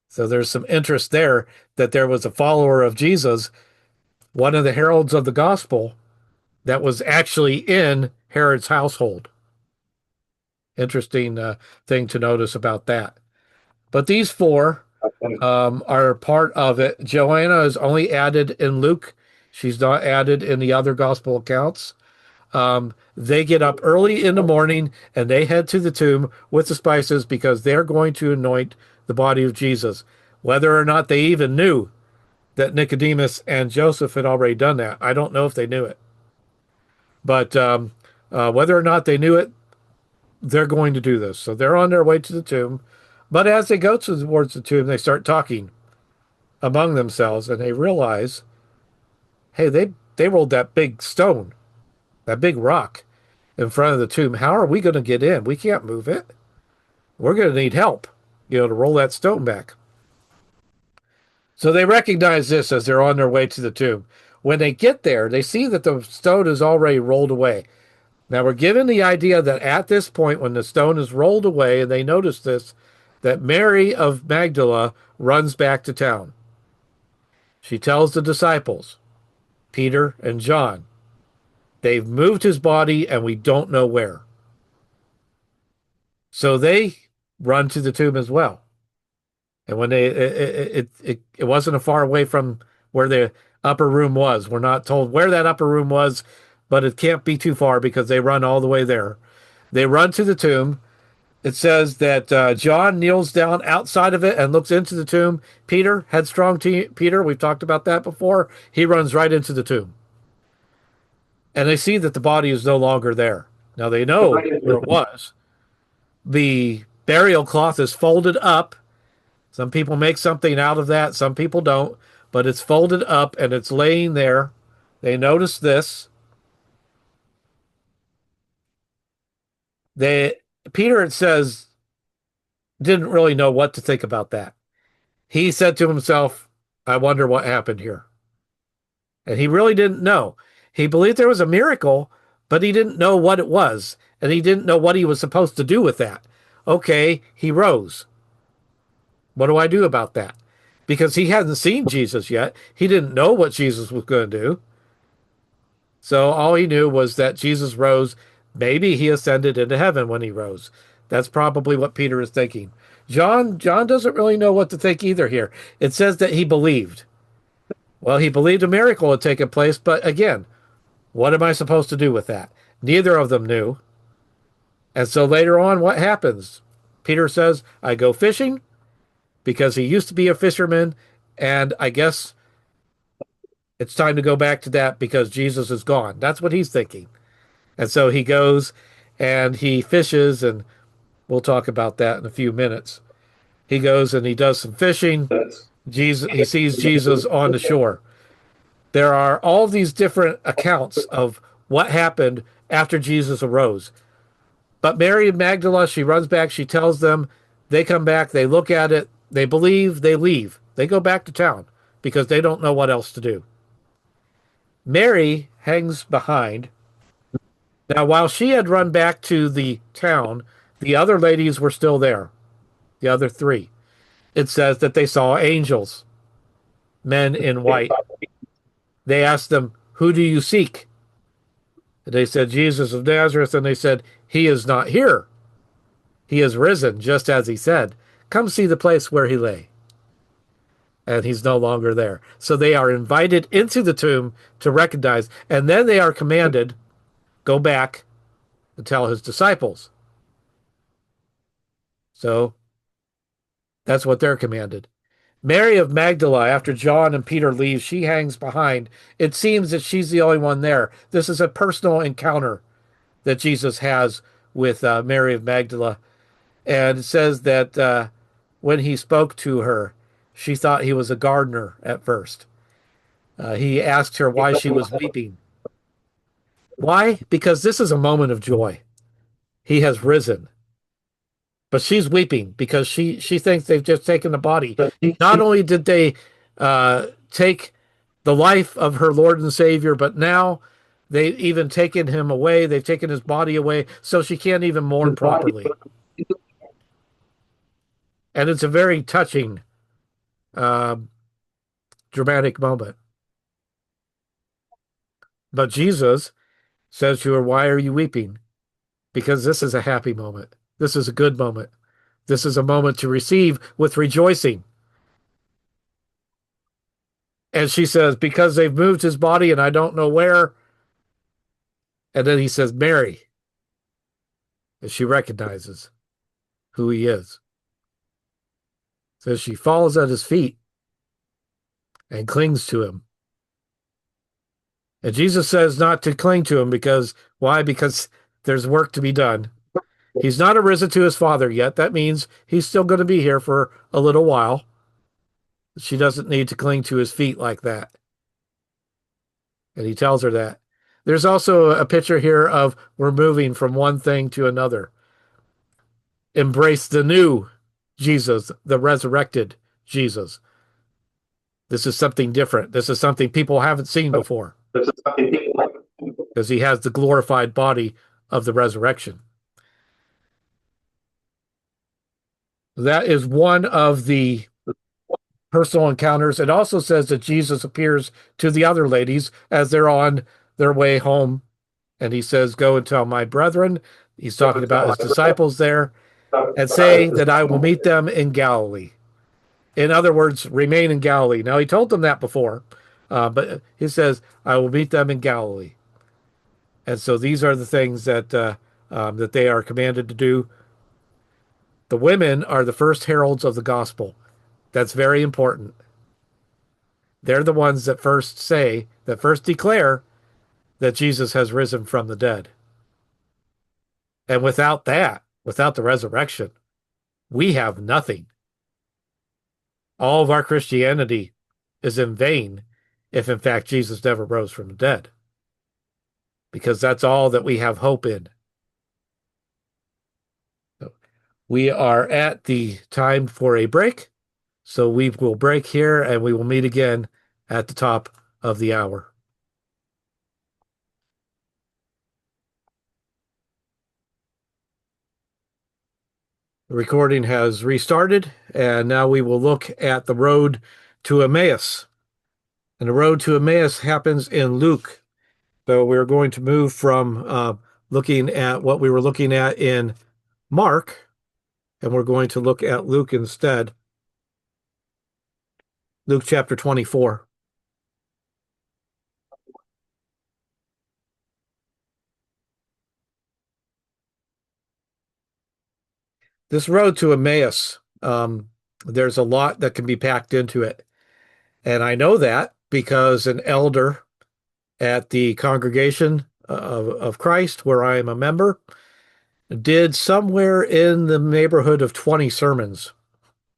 So there's some interest there that there was a follower of Jesus, one of the heralds of the gospel, that was actually in Herod's household. Interesting thing to notice about that. But these four are part of it. Joanna is only added in Luke. She's not added in the other gospel accounts. They get up early in the morning and they head to the tomb with the spices because they're going to anoint the body of Jesus. Whether or not they even knew that Nicodemus and Joseph had already done that, I don't know if they knew it. But whether or not they knew it, they're going to do this. So they're on their way to the tomb. But as they go towards the tomb, they start talking among themselves and they realize, hey, they rolled that big stone, that big rock in front of the tomb. How are we going to get in? We can't move it. We're going to need help, to roll that stone back. So they recognize this as they're on their way to the tomb. When they get there, they see that the stone is already rolled away. Now we're given the idea that at this point, when the stone is rolled away, and they notice this, that Mary of Magdala runs back to town. She tells the disciples, Peter and John, they've moved his body and we don't know where. So they run to the tomb as well. And when it wasn't a far away from where the upper room was. We're not told where that upper room was, but it can't be too far because they run all the way there. They run to the tomb. It says that John kneels down outside of it and looks into the tomb. Peter, headstrong Peter, we've talked about that before. He runs right into the tomb. And they see that the body is no longer there. Now they know where it was. The burial cloth is folded up. Some people make something out of that, some people don't, but it's folded up and it's laying there. They notice this. They Peter, it says, didn't really know what to think about that. He said to himself, I wonder what happened here. And he really didn't know. He believed there was a miracle, but he didn't know what it was, and he didn't know what he was supposed to do with that. Okay, he rose. What do I do about that? Because he hadn't seen Jesus yet. He didn't know what Jesus was going to do. So all he knew was that Jesus rose. Maybe he ascended into heaven when he rose. That's probably what Peter is thinking. John doesn't really know what to think either here. It says that he believed. Well, he believed a miracle had taken place, but again, what am I supposed to do with that? Neither of them knew. And so later on, what happens? Peter says, I go fishing because he used to be a fisherman, and I guess it's time to go back to that because Jesus is gone. That's what he's thinking. And so he goes and he fishes, and we'll talk about that in a few minutes. He goes and he does some fishing. He sees Jesus on the shore. There are all these different accounts of what happened after Jesus arose. But Mary of Magdala, she runs back, she tells them, they come back, they look at it, they believe, they leave. They go back to town because they don't know what else to do. Mary hangs behind. Now, while she had run back to the town, the other ladies were still there, the other three. It says that they saw angels, men in white. They asked them, who do you seek? And they said, Jesus of Nazareth. And they said, he is not here. He is risen, just as he said. Come see the place where he lay. And he's no longer there. So they are invited into the tomb to recognize. And then they are commanded, go back and tell his disciples. So that's what they're commanded. Mary of Magdala, after John and Peter leave, she hangs behind. It seems that she's the only one there. This is a personal encounter that Jesus has with Mary of Magdala. And it says that when he spoke to her, she thought he was a gardener at first. He asked her why she was weeping. Why? Because this is a moment of joy. He has risen. But she's weeping because she thinks they've just taken the body. Not only did they take the life of her Lord and Savior, but now they've even taken him away. They've taken his body away, so she can't even mourn properly. And it's a very touching, uh, dramatic moment. But Jesus says to her, why are you weeping? Because this is a happy moment. This is a good moment. This is a moment to receive with rejoicing. And she says, because they've moved his body and I don't know where. And then he says, Mary. And she recognizes who he is. So she falls at his feet and clings to him. And Jesus says not to cling to him because, why? Because there's work to be done. He's not arisen to his Father yet. That means he's still going to be here for a little while. She doesn't need to cling to his feet like that. And he tells her that. There's also a picture here of we're moving from one thing to another. Embrace the new Jesus, the resurrected Jesus. This is something different. This is something people haven't seen before because he has the glorified body of the resurrection. That is one of the personal encounters. It also says that Jesus appears to the other ladies as they're on their way home. And he says, go and tell my brethren. He's talking about his disciples there and say that I will meet them in Galilee. In other words, remain in Galilee. Now, he told them that before, but he says, I will meet them in Galilee. And so these are the things that they are commanded to do. The women are the first heralds of the gospel. That's very important. They're the ones that first say, that first declare that Jesus has risen from the dead. And without that, without the resurrection, we have nothing. All of our Christianity is in vain if, in fact, Jesus never rose from the dead, because that's all that we have hope in. So we are at the time for a break. So we will break here and we will meet again at the top of the hour. The recording has restarted, and now we will look at the road to Emmaus. And the road to Emmaus happens in Luke. So we're going to move from looking at what we were looking at in Mark, and we're going to look at Luke instead. Luke chapter 24. This road to Emmaus, there's a lot that can be packed into it. And I know that because an elder at the congregation of Christ, where I am a member, did somewhere in the neighborhood of 20 sermons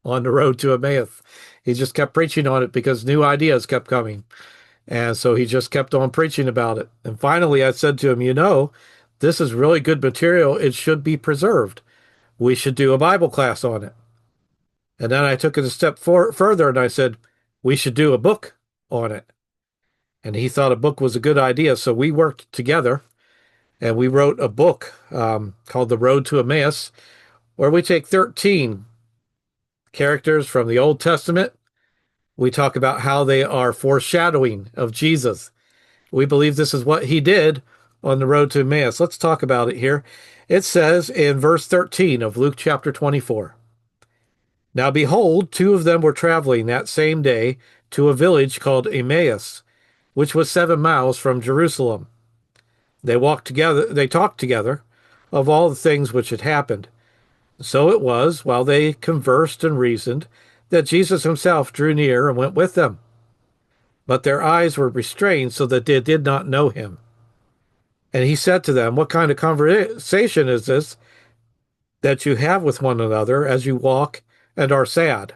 on the road to Emmaus. He just kept preaching on it because new ideas kept coming. And so he just kept on preaching about it. And finally, I said to him, this is really good material. It should be preserved. We should do a Bible class on it. And then I took it a step further and I said, we should do a book on it. And he thought a book was a good idea. So we worked together and we wrote a book called The Road to Emmaus, where we take 13 characters from the Old Testament. We talk about how they are foreshadowing of Jesus. We believe this is what he did on the road to Emmaus. Let's talk about it here. It says in verse 13 of Luke chapter 24, Now behold, two of them were traveling that same day to a village called Emmaus, which was 7 miles from Jerusalem. They talked together of all the things which had happened. So it was, while they conversed and reasoned, that Jesus himself drew near and went with them. But their eyes were restrained so that they did not know him. And he said to them, What kind of conversation is this that you have with one another as you walk and are sad?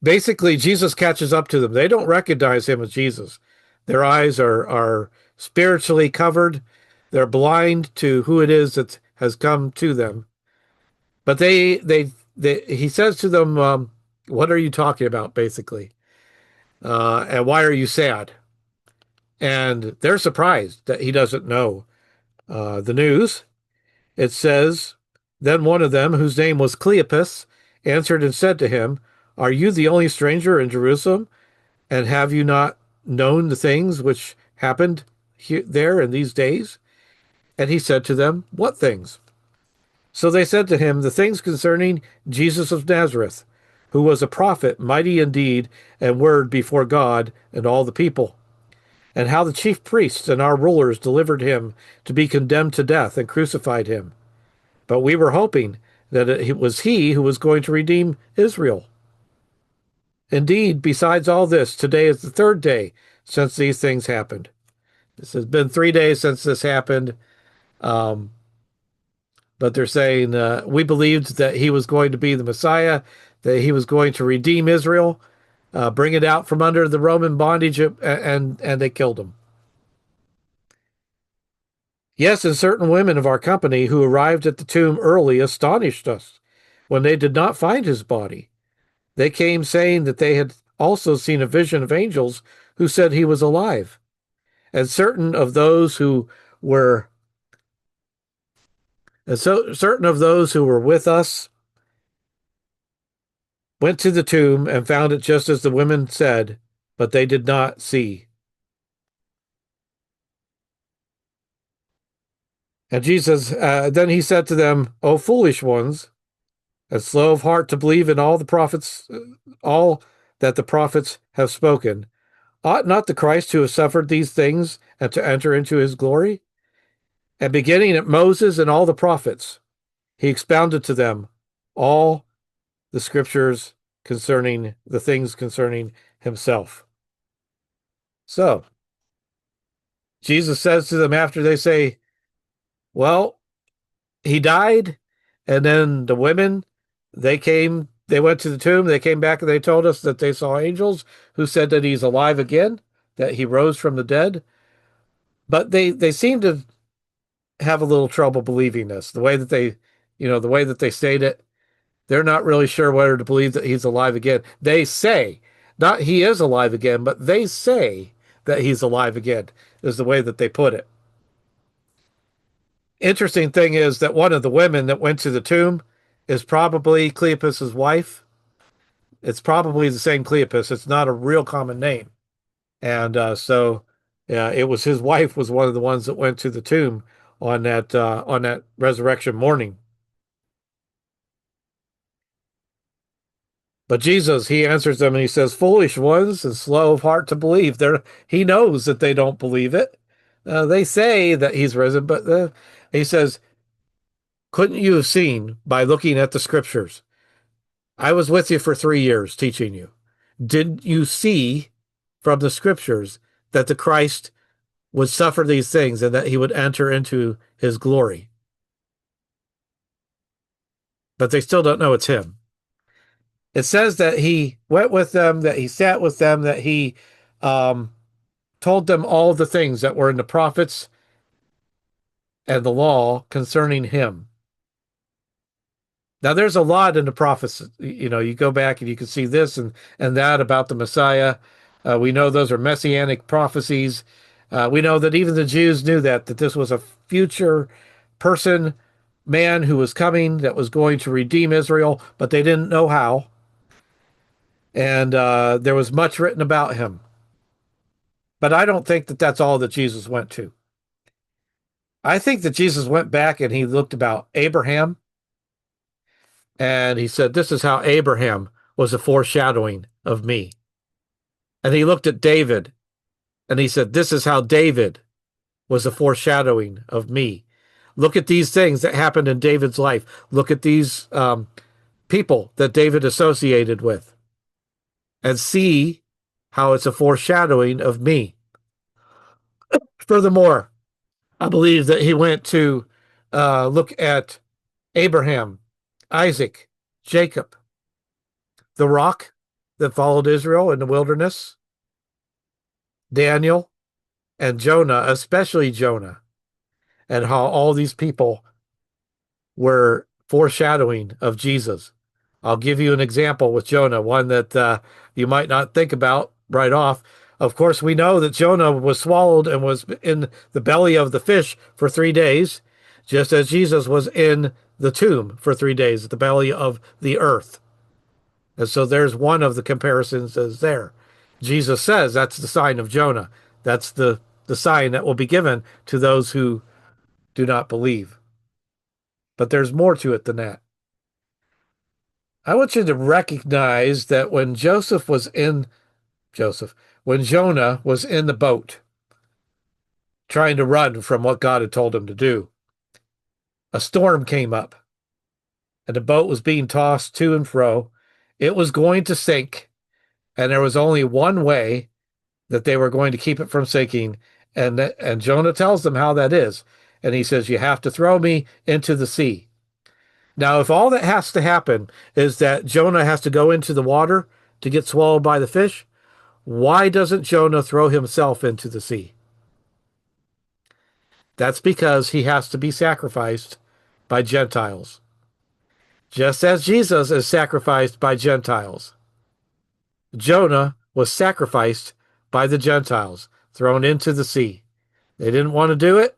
Basically, Jesus catches up to them. They don't recognize him as Jesus. Their eyes are spiritually covered. They're blind to who it is that has come to them. But he says to them, "What are you talking about?" Basically, and why are you sad? And they're surprised that he doesn't know the news. It says, Then one of them, whose name was Cleopas, answered and said to him, Are you the only stranger in Jerusalem? And have you not known the things which happened there in these days? And he said to them, What things? So they said to him, The things concerning Jesus of Nazareth, who was a prophet, mighty in deed and word before God and all the people, and how the chief priests and our rulers delivered him to be condemned to death and crucified him. But we were hoping that it was he who was going to redeem Israel. Indeed, besides all this, today is the third day since these things happened. This has been 3 days since this happened. Um, but they're saying we believed that he was going to be the Messiah, that he was going to redeem Israel, bring it out from under the Roman bondage, and they killed him. Yes, and certain women of our company who arrived at the tomb early astonished us when they did not find his body. They came saying that they had also seen a vision of angels who said he was alive. And were certain of those who were with us went to the tomb and found it just as the women said, but they did not see. And Jesus, then he said to them, O foolish ones, and slow of heart to believe in all the prophets, all that the prophets have spoken. Ought not the Christ to have suffered these things and to enter into his glory? And beginning at Moses and all the prophets, he expounded to them all the scriptures concerning the things concerning himself. So Jesus says to them after they say, well, he died, and then the women, they went to the tomb, they came back and they told us that they saw angels who said that he's alive again, that he rose from the dead. But they seem to have a little trouble believing this. The way that they state it, they're not really sure whether to believe that he's alive again. They say, not he is alive again, but they say that he's alive again, is the way that they put it. Interesting thing is that one of the women that went to the tomb is probably Cleopas's wife. It's probably the same Cleopas. It's not a real common name. And yeah, it was his wife was one of the ones that went to the tomb on that resurrection morning. But Jesus, he answers them and he says, "Foolish ones and slow of heart to believe." He knows that they don't believe it. They say that he's risen, but he says, "Couldn't you have seen by looking at the scriptures? I was with you for 3 years teaching you. Did you see from the scriptures that the Christ would suffer these things and that he would enter into his glory?" But they still don't know it's him. It says that he went with them, that he sat with them, that he um, told them all the things that were in the prophets and the law concerning him. Now, there's a lot in the prophets. You go back and you can see this and that about the Messiah. We know those are messianic prophecies. We know that even the Jews knew that this was a future person, man who was coming that was going to redeem Israel, but they didn't know how. And there was much written about him. But I don't think that that's all that Jesus went to. I think that Jesus went back and he looked about Abraham and he said, "This is how Abraham was a foreshadowing of me." And he looked at David and he said, "This is how David was a foreshadowing of me." Look at these things that happened in David's life. Look at these people that David associated with and see how it's a foreshadowing of me. Furthermore, I believe that he went to look at Abraham, Isaac, Jacob, the rock that followed Israel in the wilderness, Daniel, and Jonah, especially Jonah, and how all these people were foreshadowing of Jesus. I'll give you an example with Jonah, one that you might not think about right off. Of course, we know that Jonah was swallowed and was in the belly of the fish for 3 days, just as Jesus was in the tomb for 3 days at the belly of the earth. And so there's one of the comparisons is there. Jesus says that's the sign of Jonah. That's the sign that will be given to those who do not believe. But there's more to it than that. I want you to recognize that Joseph, when Jonah was in the boat trying to run from what God had told him to do, a storm came up and the boat was being tossed to and fro. It was going to sink, and there was only one way that they were going to keep it from sinking. And Jonah tells them how that is. And he says, "You have to throw me into the sea." Now, if all that has to happen is that Jonah has to go into the water to get swallowed by the fish, why doesn't Jonah throw himself into the sea? That's because he has to be sacrificed by Gentiles, just as Jesus is sacrificed by Gentiles. Jonah was sacrificed by the Gentiles, thrown into the sea. They didn't want to do it.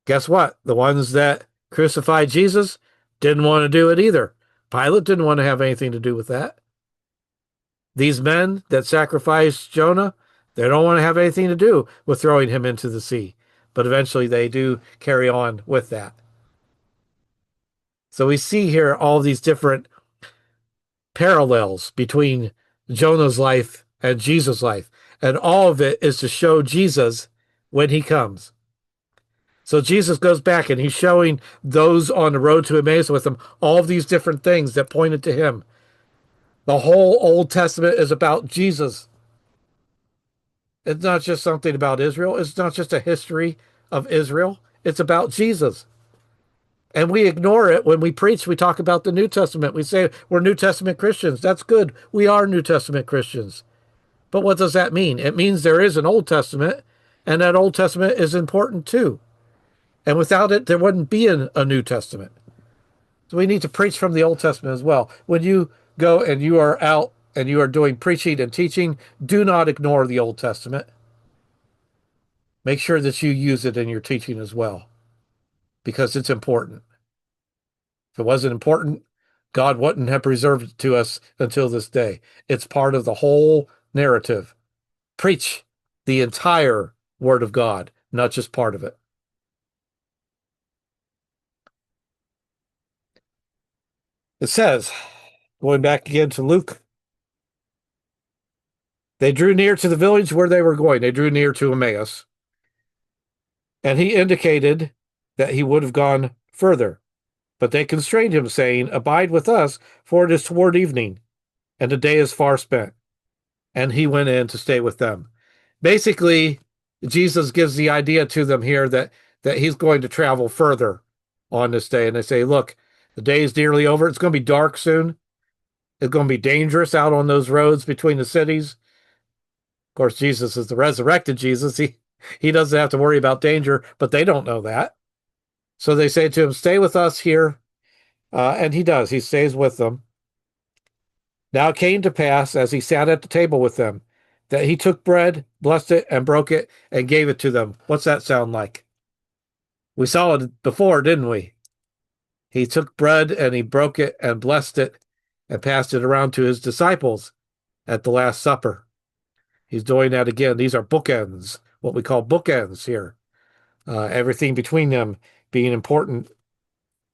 Guess what? The ones that crucified Jesus didn't want to do it either. Pilate didn't want to have anything to do with that. These men that sacrificed Jonah, they don't want to have anything to do with throwing him into the sea. But eventually they do carry on with that. So we see here all these different parallels between Jonah's life and Jesus' life. And all of it is to show Jesus when he comes. So Jesus goes back and he's showing those on the road to Emmaus with him all of these different things that pointed to him. The whole Old Testament is about Jesus. It's not just something about Israel. It's not just a history of Israel. It's about Jesus. And we ignore it when we preach. We talk about the New Testament. We say we're New Testament Christians. That's good. We are New Testament Christians. But what does that mean? It means there is an Old Testament, and that Old Testament is important too. And without it, there wouldn't be a New Testament. So we need to preach from the Old Testament as well. When you go and you are out and you are doing preaching and teaching, do not ignore the Old Testament. Make sure that you use it in your teaching as well, because it's important. If it wasn't important, God wouldn't have preserved it to us until this day. It's part of the whole narrative. Preach the entire Word of God, not just part of it. It says, going back again to Luke, they drew near to the village where they were going. They drew near to Emmaus. And he indicated that he would have gone further. But they constrained him, saying, Abide with us, for it is toward evening, and the day is far spent. And he went in to stay with them. Basically, Jesus gives the idea to them here that he's going to travel further on this day. And they say, look, the day is nearly over. It's going to be dark soon. It's going to be dangerous out on those roads between the cities. Of course, Jesus is the resurrected Jesus. He doesn't have to worry about danger, but they don't know that. So they say to him, stay with us here. And he does. He stays with them. Now it came to pass, as he sat at the table with them, that he took bread, blessed it, and broke it, and gave it to them. What's that sound like? We saw it before, didn't we? He took bread and he broke it and blessed it and passed it around to his disciples at the Last Supper. He's doing that again. These are bookends, what we call bookends here. Everything between them being important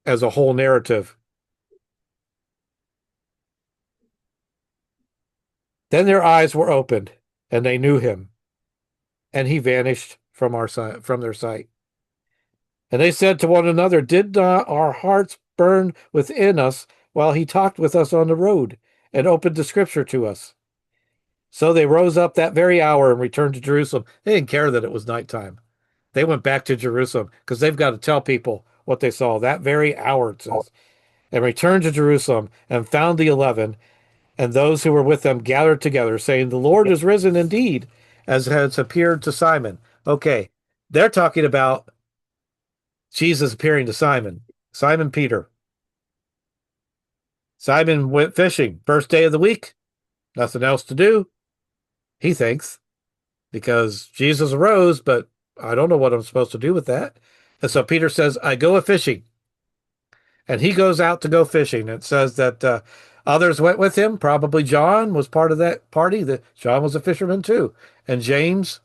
as a whole narrative. Then their eyes were opened, and they knew him, and he vanished from their sight. And they said to one another, Did not our hearts burn within us while he talked with us on the road and opened the scripture to us? So they rose up that very hour and returned to Jerusalem. They didn't care that it was nighttime. They went back to Jerusalem because they've got to tell people what they saw that very hour, it says, and returned to Jerusalem and found the 11 and those who were with them gathered together, saying, The Lord is risen indeed, as has appeared to Simon. Okay, they're talking about Jesus appearing to Simon Peter. Simon went fishing, first day of the week, nothing else to do, he thinks, because Jesus arose, but I don't know what I'm supposed to do with that. And so Peter says, I go a fishing. And he goes out to go fishing. It says that others went with him. Probably John was part of that party. That John was a fisherman too, and James.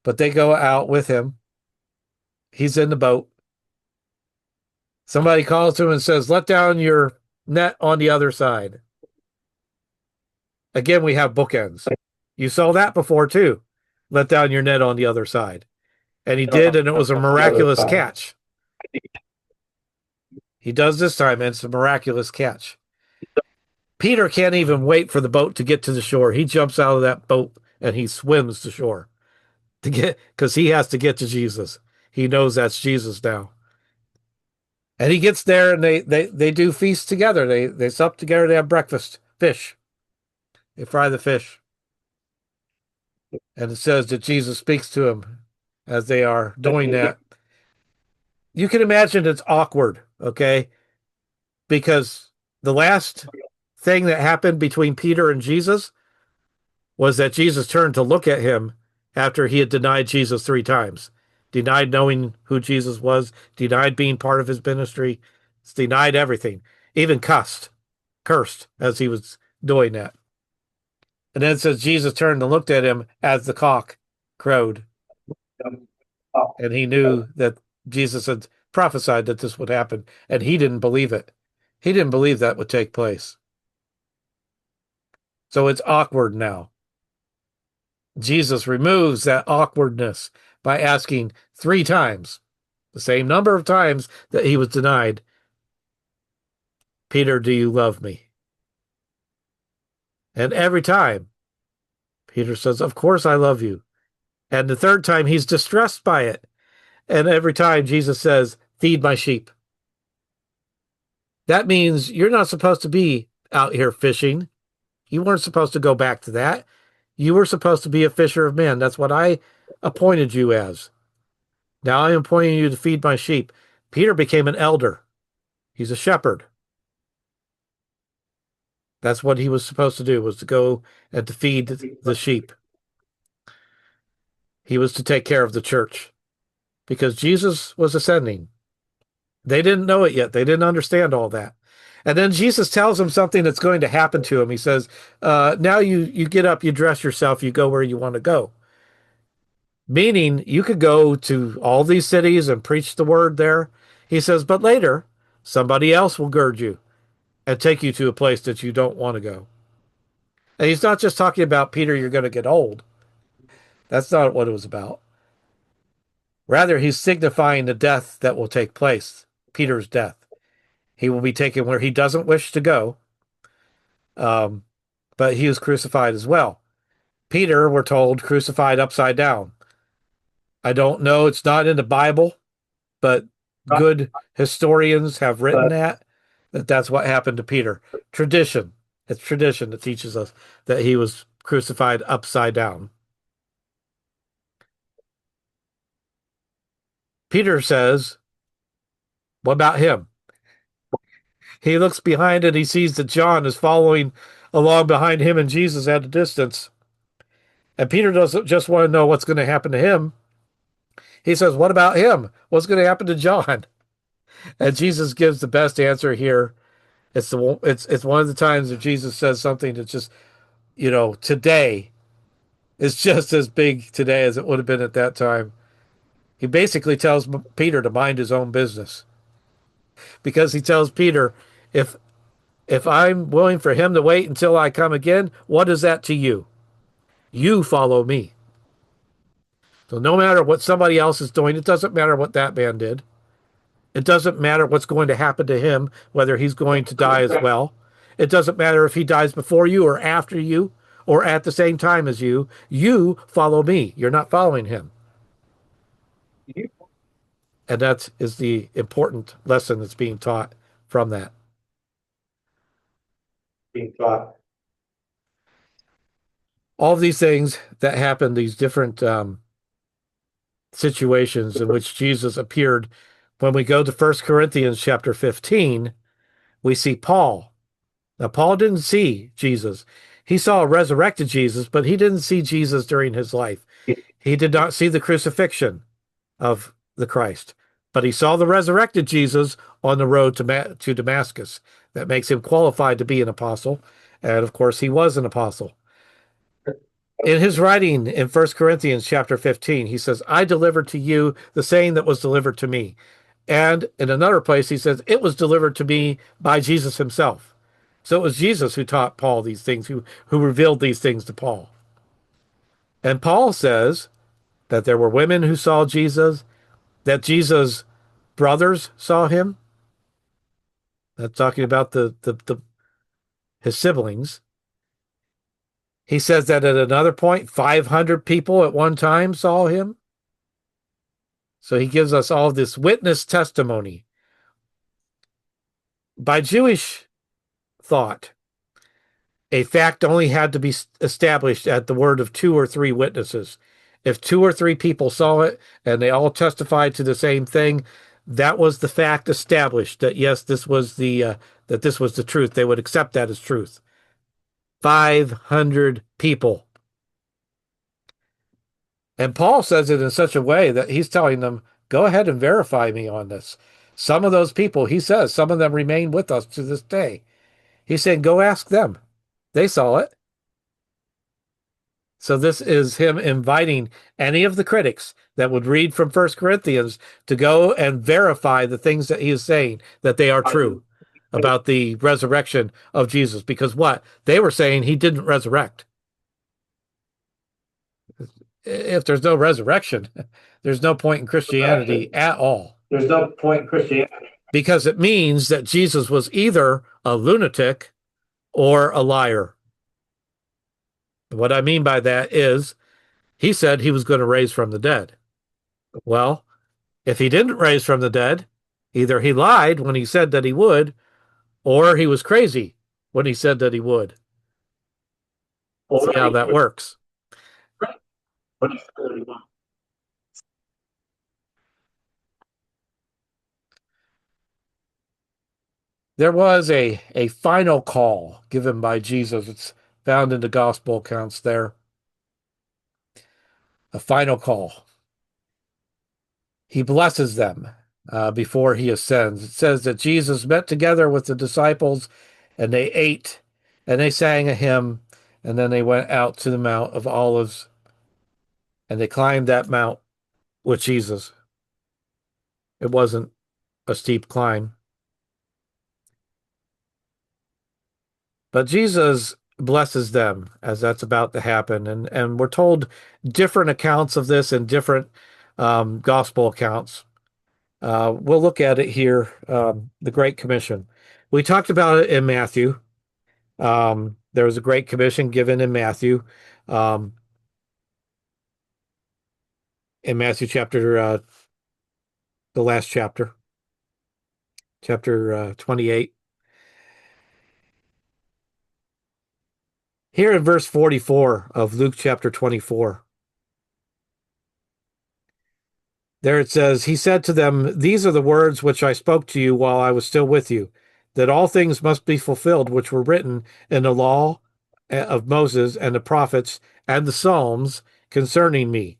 But they go out with him. He's in the boat. Somebody calls to him and says, Let down your net on the other side. Again, we have bookends. You saw that before too. Let down your net on the other side. And he did, and it was a miraculous catch. He does this time, and it's a miraculous catch. Peter can't even wait for the boat to get to the shore. He jumps out of that boat and he swims to shore to get because he has to get to Jesus. He knows that's Jesus now. And he gets there and they do feast together. They sup together, they have breakfast, fish. They fry the fish. And it says that Jesus speaks to him as they are doing that. You can imagine it's awkward, okay? Because the last thing that happened between Peter and Jesus was that Jesus turned to look at him after he had denied Jesus 3 times, denied knowing who Jesus was, denied being part of his ministry, denied everything, even cursed as he was doing that. And then it says Jesus turned and looked at him as the cock crowed. And he knew that Jesus had prophesied that this would happen, and he didn't believe it. He didn't believe that would take place. So it's awkward now. Jesus removes that awkwardness by asking 3 times, the same number of times that he was denied, Peter, do you love me? And every time Peter says, of course I love you. And the third time he's distressed by it. And every time Jesus says, feed my sheep. That means you're not supposed to be out here fishing. You weren't supposed to go back to that. You were supposed to be a fisher of men. That's what I appointed you as. Now I am appointing you to feed my sheep. Peter became an elder. He's a shepherd. That's what he was supposed to do, was to go and to feed the sheep. He was to take care of the church because Jesus was ascending. They didn't know it yet. They didn't understand all that. And then Jesus tells him something that's going to happen to him. He says, now you get up, you dress yourself, you go where you want to go. Meaning you could go to all these cities and preach the word there. He says, but later somebody else will gird you and take you to a place that you don't want to go. And he's not just talking about, Peter, you're going to get old. That's not what it was about. Rather, he's signifying the death that will take place, Peter's death. He will be taken where he doesn't wish to go, um, but he was crucified as well. Peter, we're told, crucified upside down. I don't know, it's not in the Bible, but good historians have written that that's what happened to Peter. Tradition. It's tradition that teaches us that he was crucified upside down. Peter says, what about him? He looks behind and he sees that John is following along behind him and Jesus at a distance. And Peter doesn't just want to know what's going to happen to him. He says, what about him? What's going to happen to John? And Jesus gives the best answer here. It's one of the times that Jesus says something that's just, today is just as big today as it would have been at that time. He basically tells Peter to mind his own business because he tells Peter, if I'm willing for him to wait until I come again, what is that to you? You follow me. So no matter what somebody else is doing, it doesn't matter what that man did. It doesn't matter what's going to happen to him, whether he's going to die as well. It doesn't matter if he dies before you or after you or at the same time as you. You follow me. You're not following him. And that is the important lesson that's being taught from that. Being taught. All of these things that happen, these different situations in which Jesus appeared. When we go to 1 Corinthians chapter 15, we see Paul. Now, Paul didn't see Jesus. He saw a resurrected Jesus, but he didn't see Jesus during his life. He did not see the crucifixion of the Christ, but he saw the resurrected Jesus on the road to Damascus. That makes him qualified to be an apostle. And of course, he was an apostle. In his writing in 1 Corinthians chapter 15, he says, I delivered to you the saying that was delivered to me. And in another place, he says, it was delivered to me by Jesus himself. So it was Jesus who taught Paul these things, who revealed these things to Paul. And Paul says that there were women who saw Jesus, that Jesus' brothers saw him. That's talking about his siblings. He says that at another point, 500 people at one time saw him. So he gives us all this witness testimony. By Jewish thought, a fact only had to be established at the word of 2 or 3 witnesses. If 2 or 3 people saw it and they all testified to the same thing, that was the fact established that yes, this was the truth. They would accept that as truth. 500 people. And Paul says it in such a way that he's telling them, go ahead and verify me on this. Some of those people, he says, some of them remain with us to this day. He's saying, go ask them. They saw it. So this is him inviting any of the critics that would read from First Corinthians to go and verify the things that he is saying, that they are true about the resurrection of Jesus. Because what? They were saying he didn't resurrect. If there's no resurrection, there's no point in Christianity at all. There's no point in Christianity. Because it means that Jesus was either a lunatic or a liar. What I mean by that is he said he was going to raise from the dead. Well, if he didn't raise from the dead, either he lied when he said that he would, or he was crazy when he said that he would. See how that works. There was a final call given by Jesus. It's found in the gospel accounts there. A final call. He blesses them before he ascends. It says that Jesus met together with the disciples and they ate and they sang a hymn and then they went out to the Mount of Olives and they climbed that mount with Jesus. It wasn't a steep climb. But Jesus blesses them as that's about to happen. And we're told different accounts of this in different gospel accounts. We'll look at it here, the Great Commission. We talked about it in Matthew. There was a Great Commission given um, in Matthew chapter, the last chapter, chapter 28. Here in verse 44 of Luke chapter 24, there it says, he said to them, these are the words which I spoke to you while I was still with you, that all things must be fulfilled which were written in the law of Moses and the prophets and the Psalms concerning me.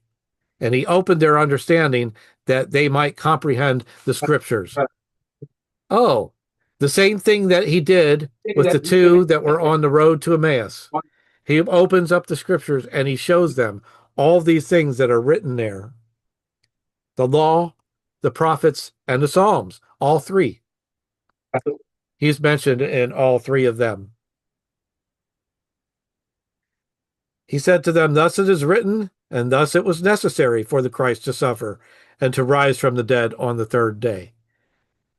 And he opened their understanding that they might comprehend the scriptures. Oh, the same thing that he did with the two that were on the road to Emmaus. He opens up the scriptures and he shows them all these things that are written there. The law, the prophets, and the Psalms, all three. He's mentioned in all three of them. He said to them, thus it is written, and thus it was necessary for the Christ to suffer and to rise from the dead on the third day.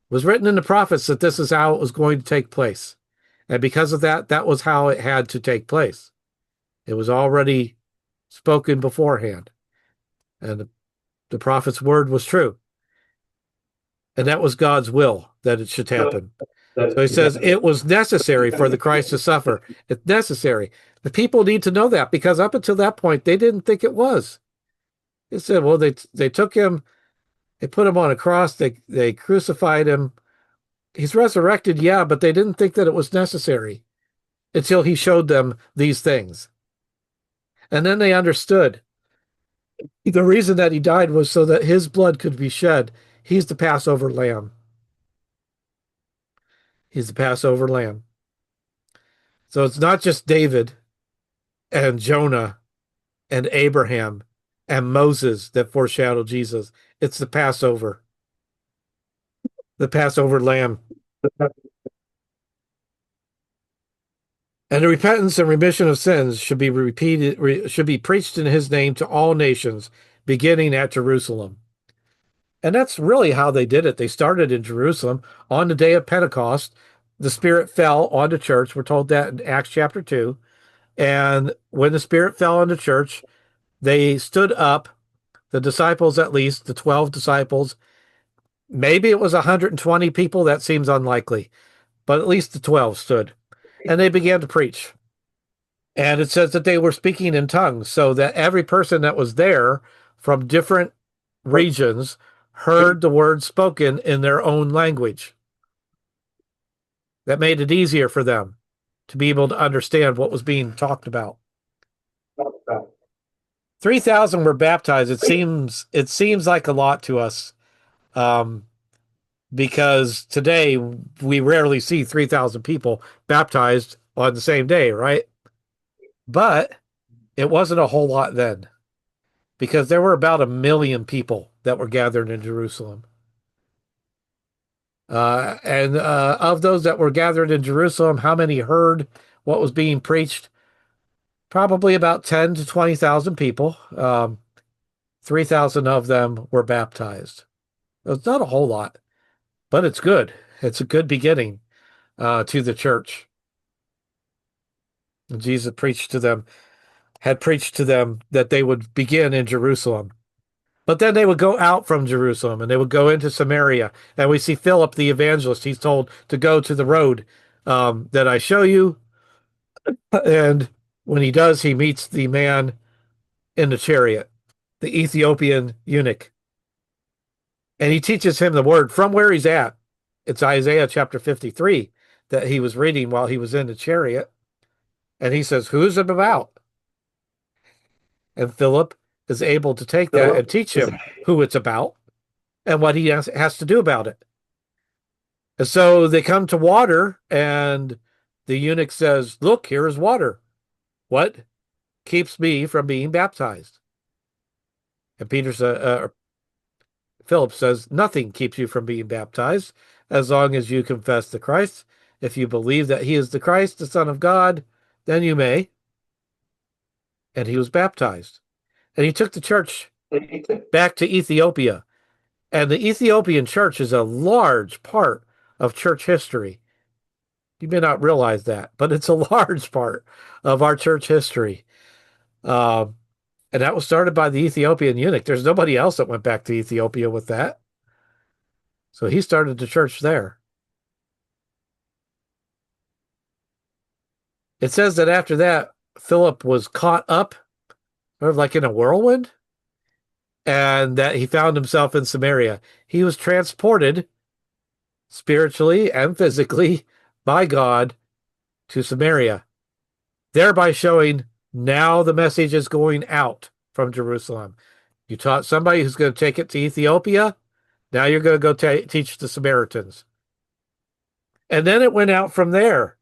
It was written in the prophets that this is how it was going to take place. And because of that, that was how it had to take place. It was already spoken beforehand. And the prophet's word was true. And that was God's will that it should happen. So he says it was necessary for the Christ to suffer. It's necessary. The people need to know that because up until that point, they didn't think it was. They said, well, they took him, they put him on a cross, they crucified him. He's resurrected, yeah, but they didn't think that it was necessary until he showed them these things. And then they understood the reason that he died was so that his blood could be shed. He's the Passover lamb. He's the Passover lamb. So it's not just David and Jonah and Abraham and Moses that foreshadow Jesus. It's the Passover lamb. And the repentance and remission of sins should be should be preached in his name to all nations, beginning at Jerusalem. And that's really how they did it. They started in Jerusalem on the day of Pentecost. The Spirit fell on the church. We're told that in Acts chapter 2. And when the Spirit fell on the church, they stood up, the disciples at least, the 12 disciples. Maybe it was 120 people. That seems unlikely. But at least the 12 stood. And they began to preach. And it says that they were speaking in tongues so that every person that was there from different regions heard the word spoken in their own language. That made it easier for them to be able to understand what was being talked about. 3,000 were baptized. It seems like a lot to us, because today we rarely see 3,000 people baptized on the same day, right? But It wasn't a whole lot then because there were about 1 million people that were gathered in Jerusalem. And of those that were gathered in Jerusalem, how many heard what was being preached? Probably about 10 to 20,000 people. 3,000 of them were baptized. It's not a whole lot, but it's good. It's a good beginning to the church. And Jesus preached to them, had preached to them that they would begin in Jerusalem. But then they would go out from Jerusalem and they would go into Samaria. And we see Philip the evangelist, he's told to go to the road that I show you. And when he does, he meets the man in the chariot, the Ethiopian eunuch. And he teaches him the word from where he's at. It's Isaiah chapter 53 that he was reading while he was in the chariot. And he says, who's it about? And Philip is able to take that and teach him who it's about and what he has to do about it. And so they come to water, and the eunuch says, look, here is water. What keeps me from being baptized? And Philip says, nothing keeps you from being baptized as long as you confess the Christ. If you believe that he is the Christ, the Son of God, then you may. And he was baptized. And he took the church back to Ethiopia. And the Ethiopian church is a large part of church history. You may not realize that, but it's a large part of our church history. Um, and that was started by the Ethiopian eunuch. There's nobody else that went back to Ethiopia with that. So he started the church there. It says that after that, Philip was caught up, sort of like in a whirlwind, and that he found himself in Samaria. He was transported spiritually and physically by God to Samaria, thereby showing now the message is going out from Jerusalem. You taught somebody who's going to take it to Ethiopia. Now you're going to go teach the Samaritans. And then it went out from there.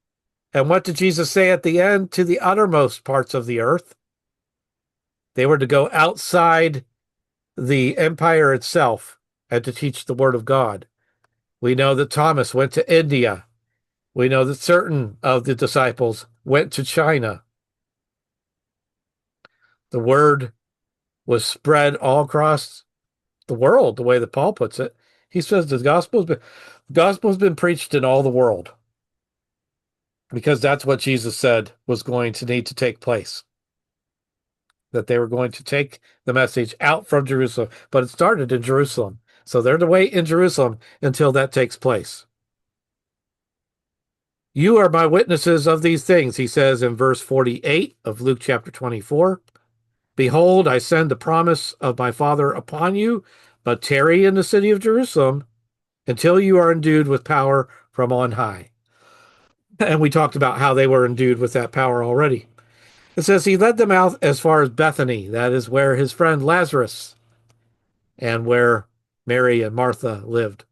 And what did Jesus say at the end? To the uttermost parts of the earth. They were to go outside the empire itself and to teach the word of God. We know that Thomas went to India. We know that certain of the disciples went to China. The word was spread all across the world, the way that Paul puts it. He says the gospel's been preached in all the world because that's what Jesus said was going to need to take place. That they were going to take the message out from Jerusalem, but it started in Jerusalem. So they're to wait in Jerusalem until that takes place. You are my witnesses of these things, he says in verse 48 of Luke chapter 24. Behold, I send the promise of my Father upon you, but tarry in the city of Jerusalem until you are endued with power from on high. And we talked about how they were endued with that power already. It says he led them out as far as Bethany, that is where his friend Lazarus and where Mary and Martha lived.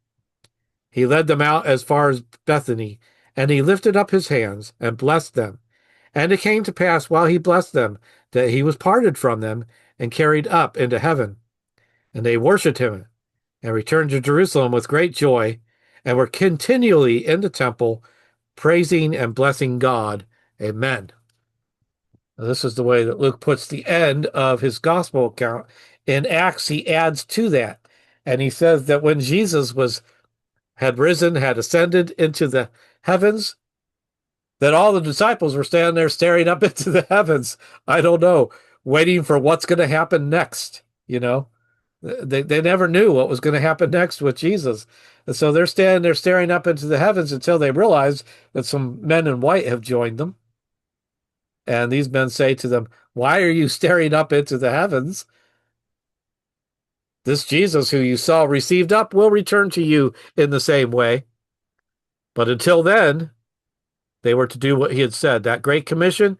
He led them out as far as Bethany, and he lifted up his hands and blessed them. And it came to pass while he blessed them that he was parted from them and carried up into heaven. And they worshipped him and returned to Jerusalem with great joy and were continually in the temple, praising and blessing God. Amen. Now, this is the way that Luke puts the end of his gospel account. In Acts, he adds to that. And he says that when Jesus had risen, had ascended into the heavens, that all the disciples were standing there staring up into the heavens. I don't know, waiting for what's going to happen next. You know, they never knew what was going to happen next with Jesus. And so they're standing there staring up into the heavens until they realize that some men in white have joined them. And these men say to them, why are you staring up into the heavens? This Jesus who you saw received up will return to you in the same way. But until then, they were to do what he had said. That Great Commission,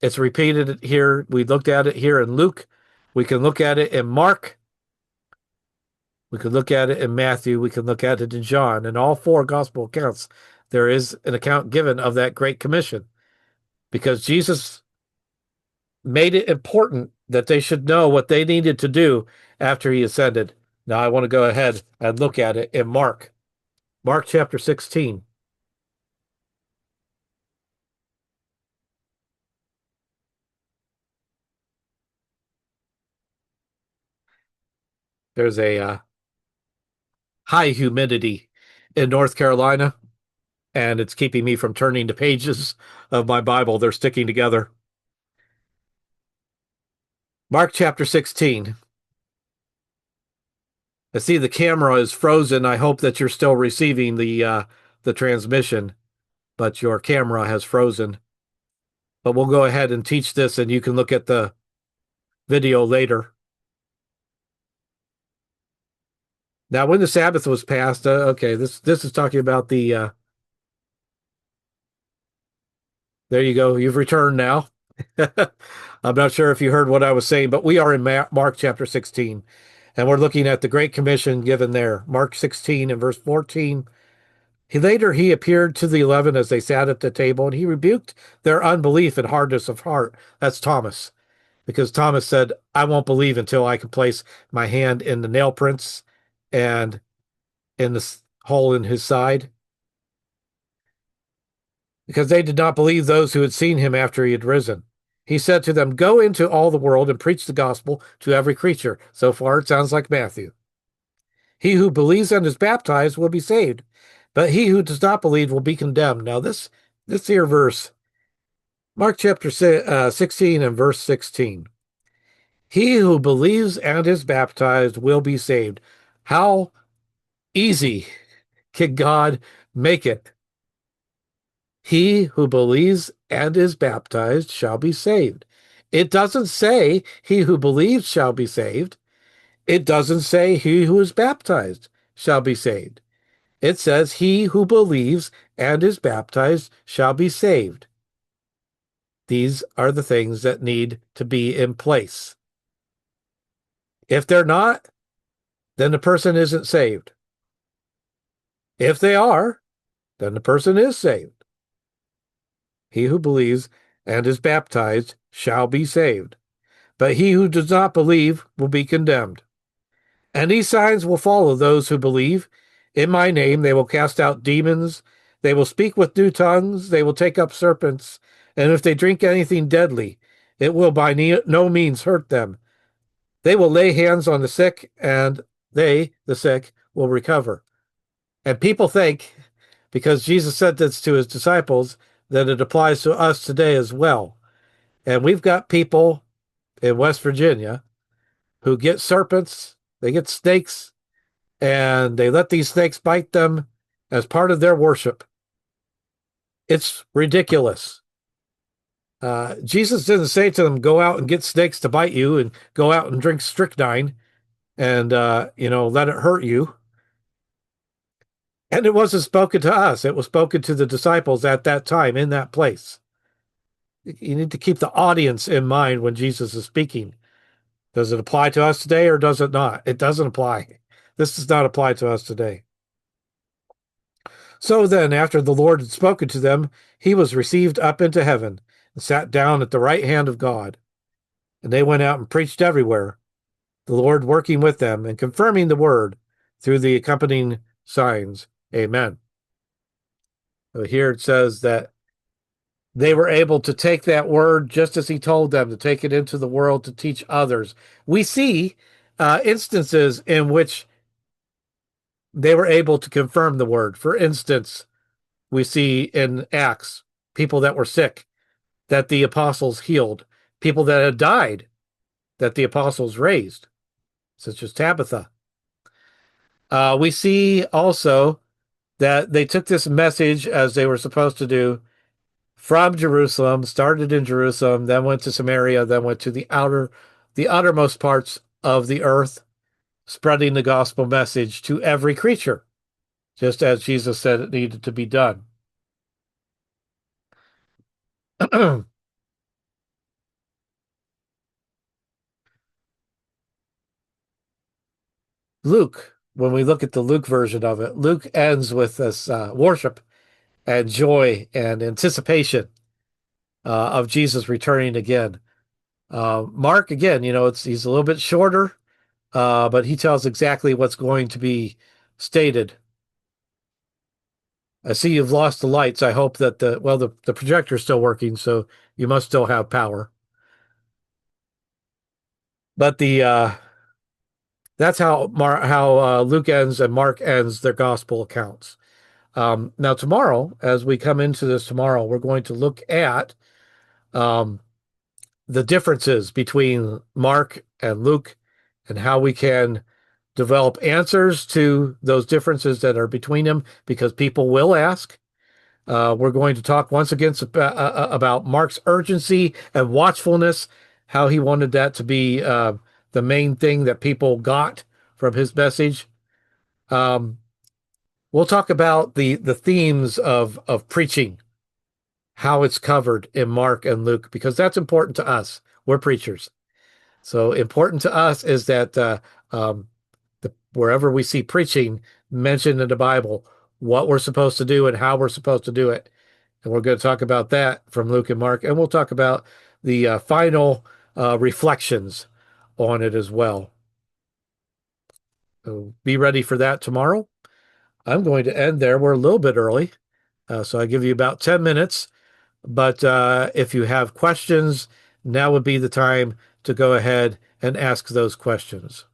it's repeated here. We looked at it here in Luke. We can look at it in Mark. We could look at it in Matthew. We can look at it in John. In all four gospel accounts, there is an account given of that Great Commission. Because Jesus made it important that they should know what they needed to do after he ascended. Now I want to go ahead and look at it in Mark. Mark chapter 16. There's a high humidity in North Carolina, and it's keeping me from turning the pages of my Bible. They're sticking together. Mark chapter 16. I see the camera is frozen. I hope that you're still receiving the transmission, but your camera has frozen. But we'll go ahead and teach this, and you can look at the video later. Now, when the Sabbath was passed, okay, this is talking about the. There you go. You've returned now. I'm not sure if you heard what I was saying, but we are in Mark chapter 16, and we're looking at the Great Commission given there. Mark 16 and verse 14. He appeared to the 11 as they sat at the table, and he rebuked their unbelief and hardness of heart. That's Thomas, because Thomas said, I won't believe until I can place my hand in the nail prints and in the hole in his side, because they did not believe those who had seen him after he had risen. He said to them, Go into all the world and preach the gospel to every creature. So far, it sounds like Matthew. He who believes and is baptized will be saved, but he who does not believe will be condemned. Now, this here verse, Mark chapter 16 and verse 16. He who believes and is baptized will be saved. How easy can God make it? He who believes and is baptized shall be saved. It doesn't say he who believes shall be saved. It doesn't say he who is baptized shall be saved. It says he who believes and is baptized shall be saved. These are the things that need to be in place. If they're not, then the person isn't saved. If they are, then the person is saved. He who believes and is baptized shall be saved, but he who does not believe will be condemned. And these signs will follow those who believe. In my name they will cast out demons, they will speak with new tongues, they will take up serpents, and if they drink anything deadly, it will by no means hurt them. They will lay hands on the sick, and they, the sick, will recover. And people think, because Jesus said this to his disciples, that it applies to us today as well. And we've got people in West Virginia who get serpents, they get snakes, and they let these snakes bite them as part of their worship. It's ridiculous. Jesus didn't say to them, go out and get snakes to bite you and go out and drink strychnine and, let it hurt you. And it wasn't spoken to us. It was spoken to the disciples at that time in that place. You need to keep the audience in mind when Jesus is speaking. Does it apply to us today or does it not? It doesn't apply. This does not apply to us today. So then, after the Lord had spoken to them, he was received up into heaven and sat down at the right hand of God. And they went out and preached everywhere, the Lord working with them and confirming the word through the accompanying signs. Amen. So here it says that they were able to take that word just as he told them to take it into the world to teach others. We see instances in which they were able to confirm the word. For instance, we see in Acts people that were sick that the apostles healed, people that had died that the apostles raised, such as Tabitha. We see also that they took this message as they were supposed to do from Jerusalem, started in Jerusalem, then went to Samaria, then went to the outermost parts of the earth, spreading the gospel message to every creature, just as Jesus said it needed to be done. Luke, when we look at the Luke version of it, Luke ends with this worship and joy and anticipation of Jesus returning again. Mark, again, he's a little bit shorter, but he tells exactly what's going to be stated. I see you've lost the lights. I hope that the projector's still working, so you must still have power. But the that's how Luke ends and Mark ends their gospel accounts. Now tomorrow, as we come into this tomorrow, we're going to look at um, the differences between Mark and Luke and how we can develop answers to those differences that are between them because people will ask. We're going to talk once again about Mark's urgency and watchfulness, how he wanted that to be the main thing that people got from his message. Um, we'll talk about the themes of preaching, how it's covered in Mark and Luke, because that's important to us. We're preachers. So important to us is that um, wherever we see preaching mentioned in the Bible, what we're supposed to do and how we're supposed to do it. And we're going to talk about that from Luke and Mark. And we'll talk about the final reflections on it as well. So be ready for that tomorrow. I'm going to end there. We're a little bit early. So I give you about 10 minutes. But if you have questions, now would be the time to go ahead and ask those questions.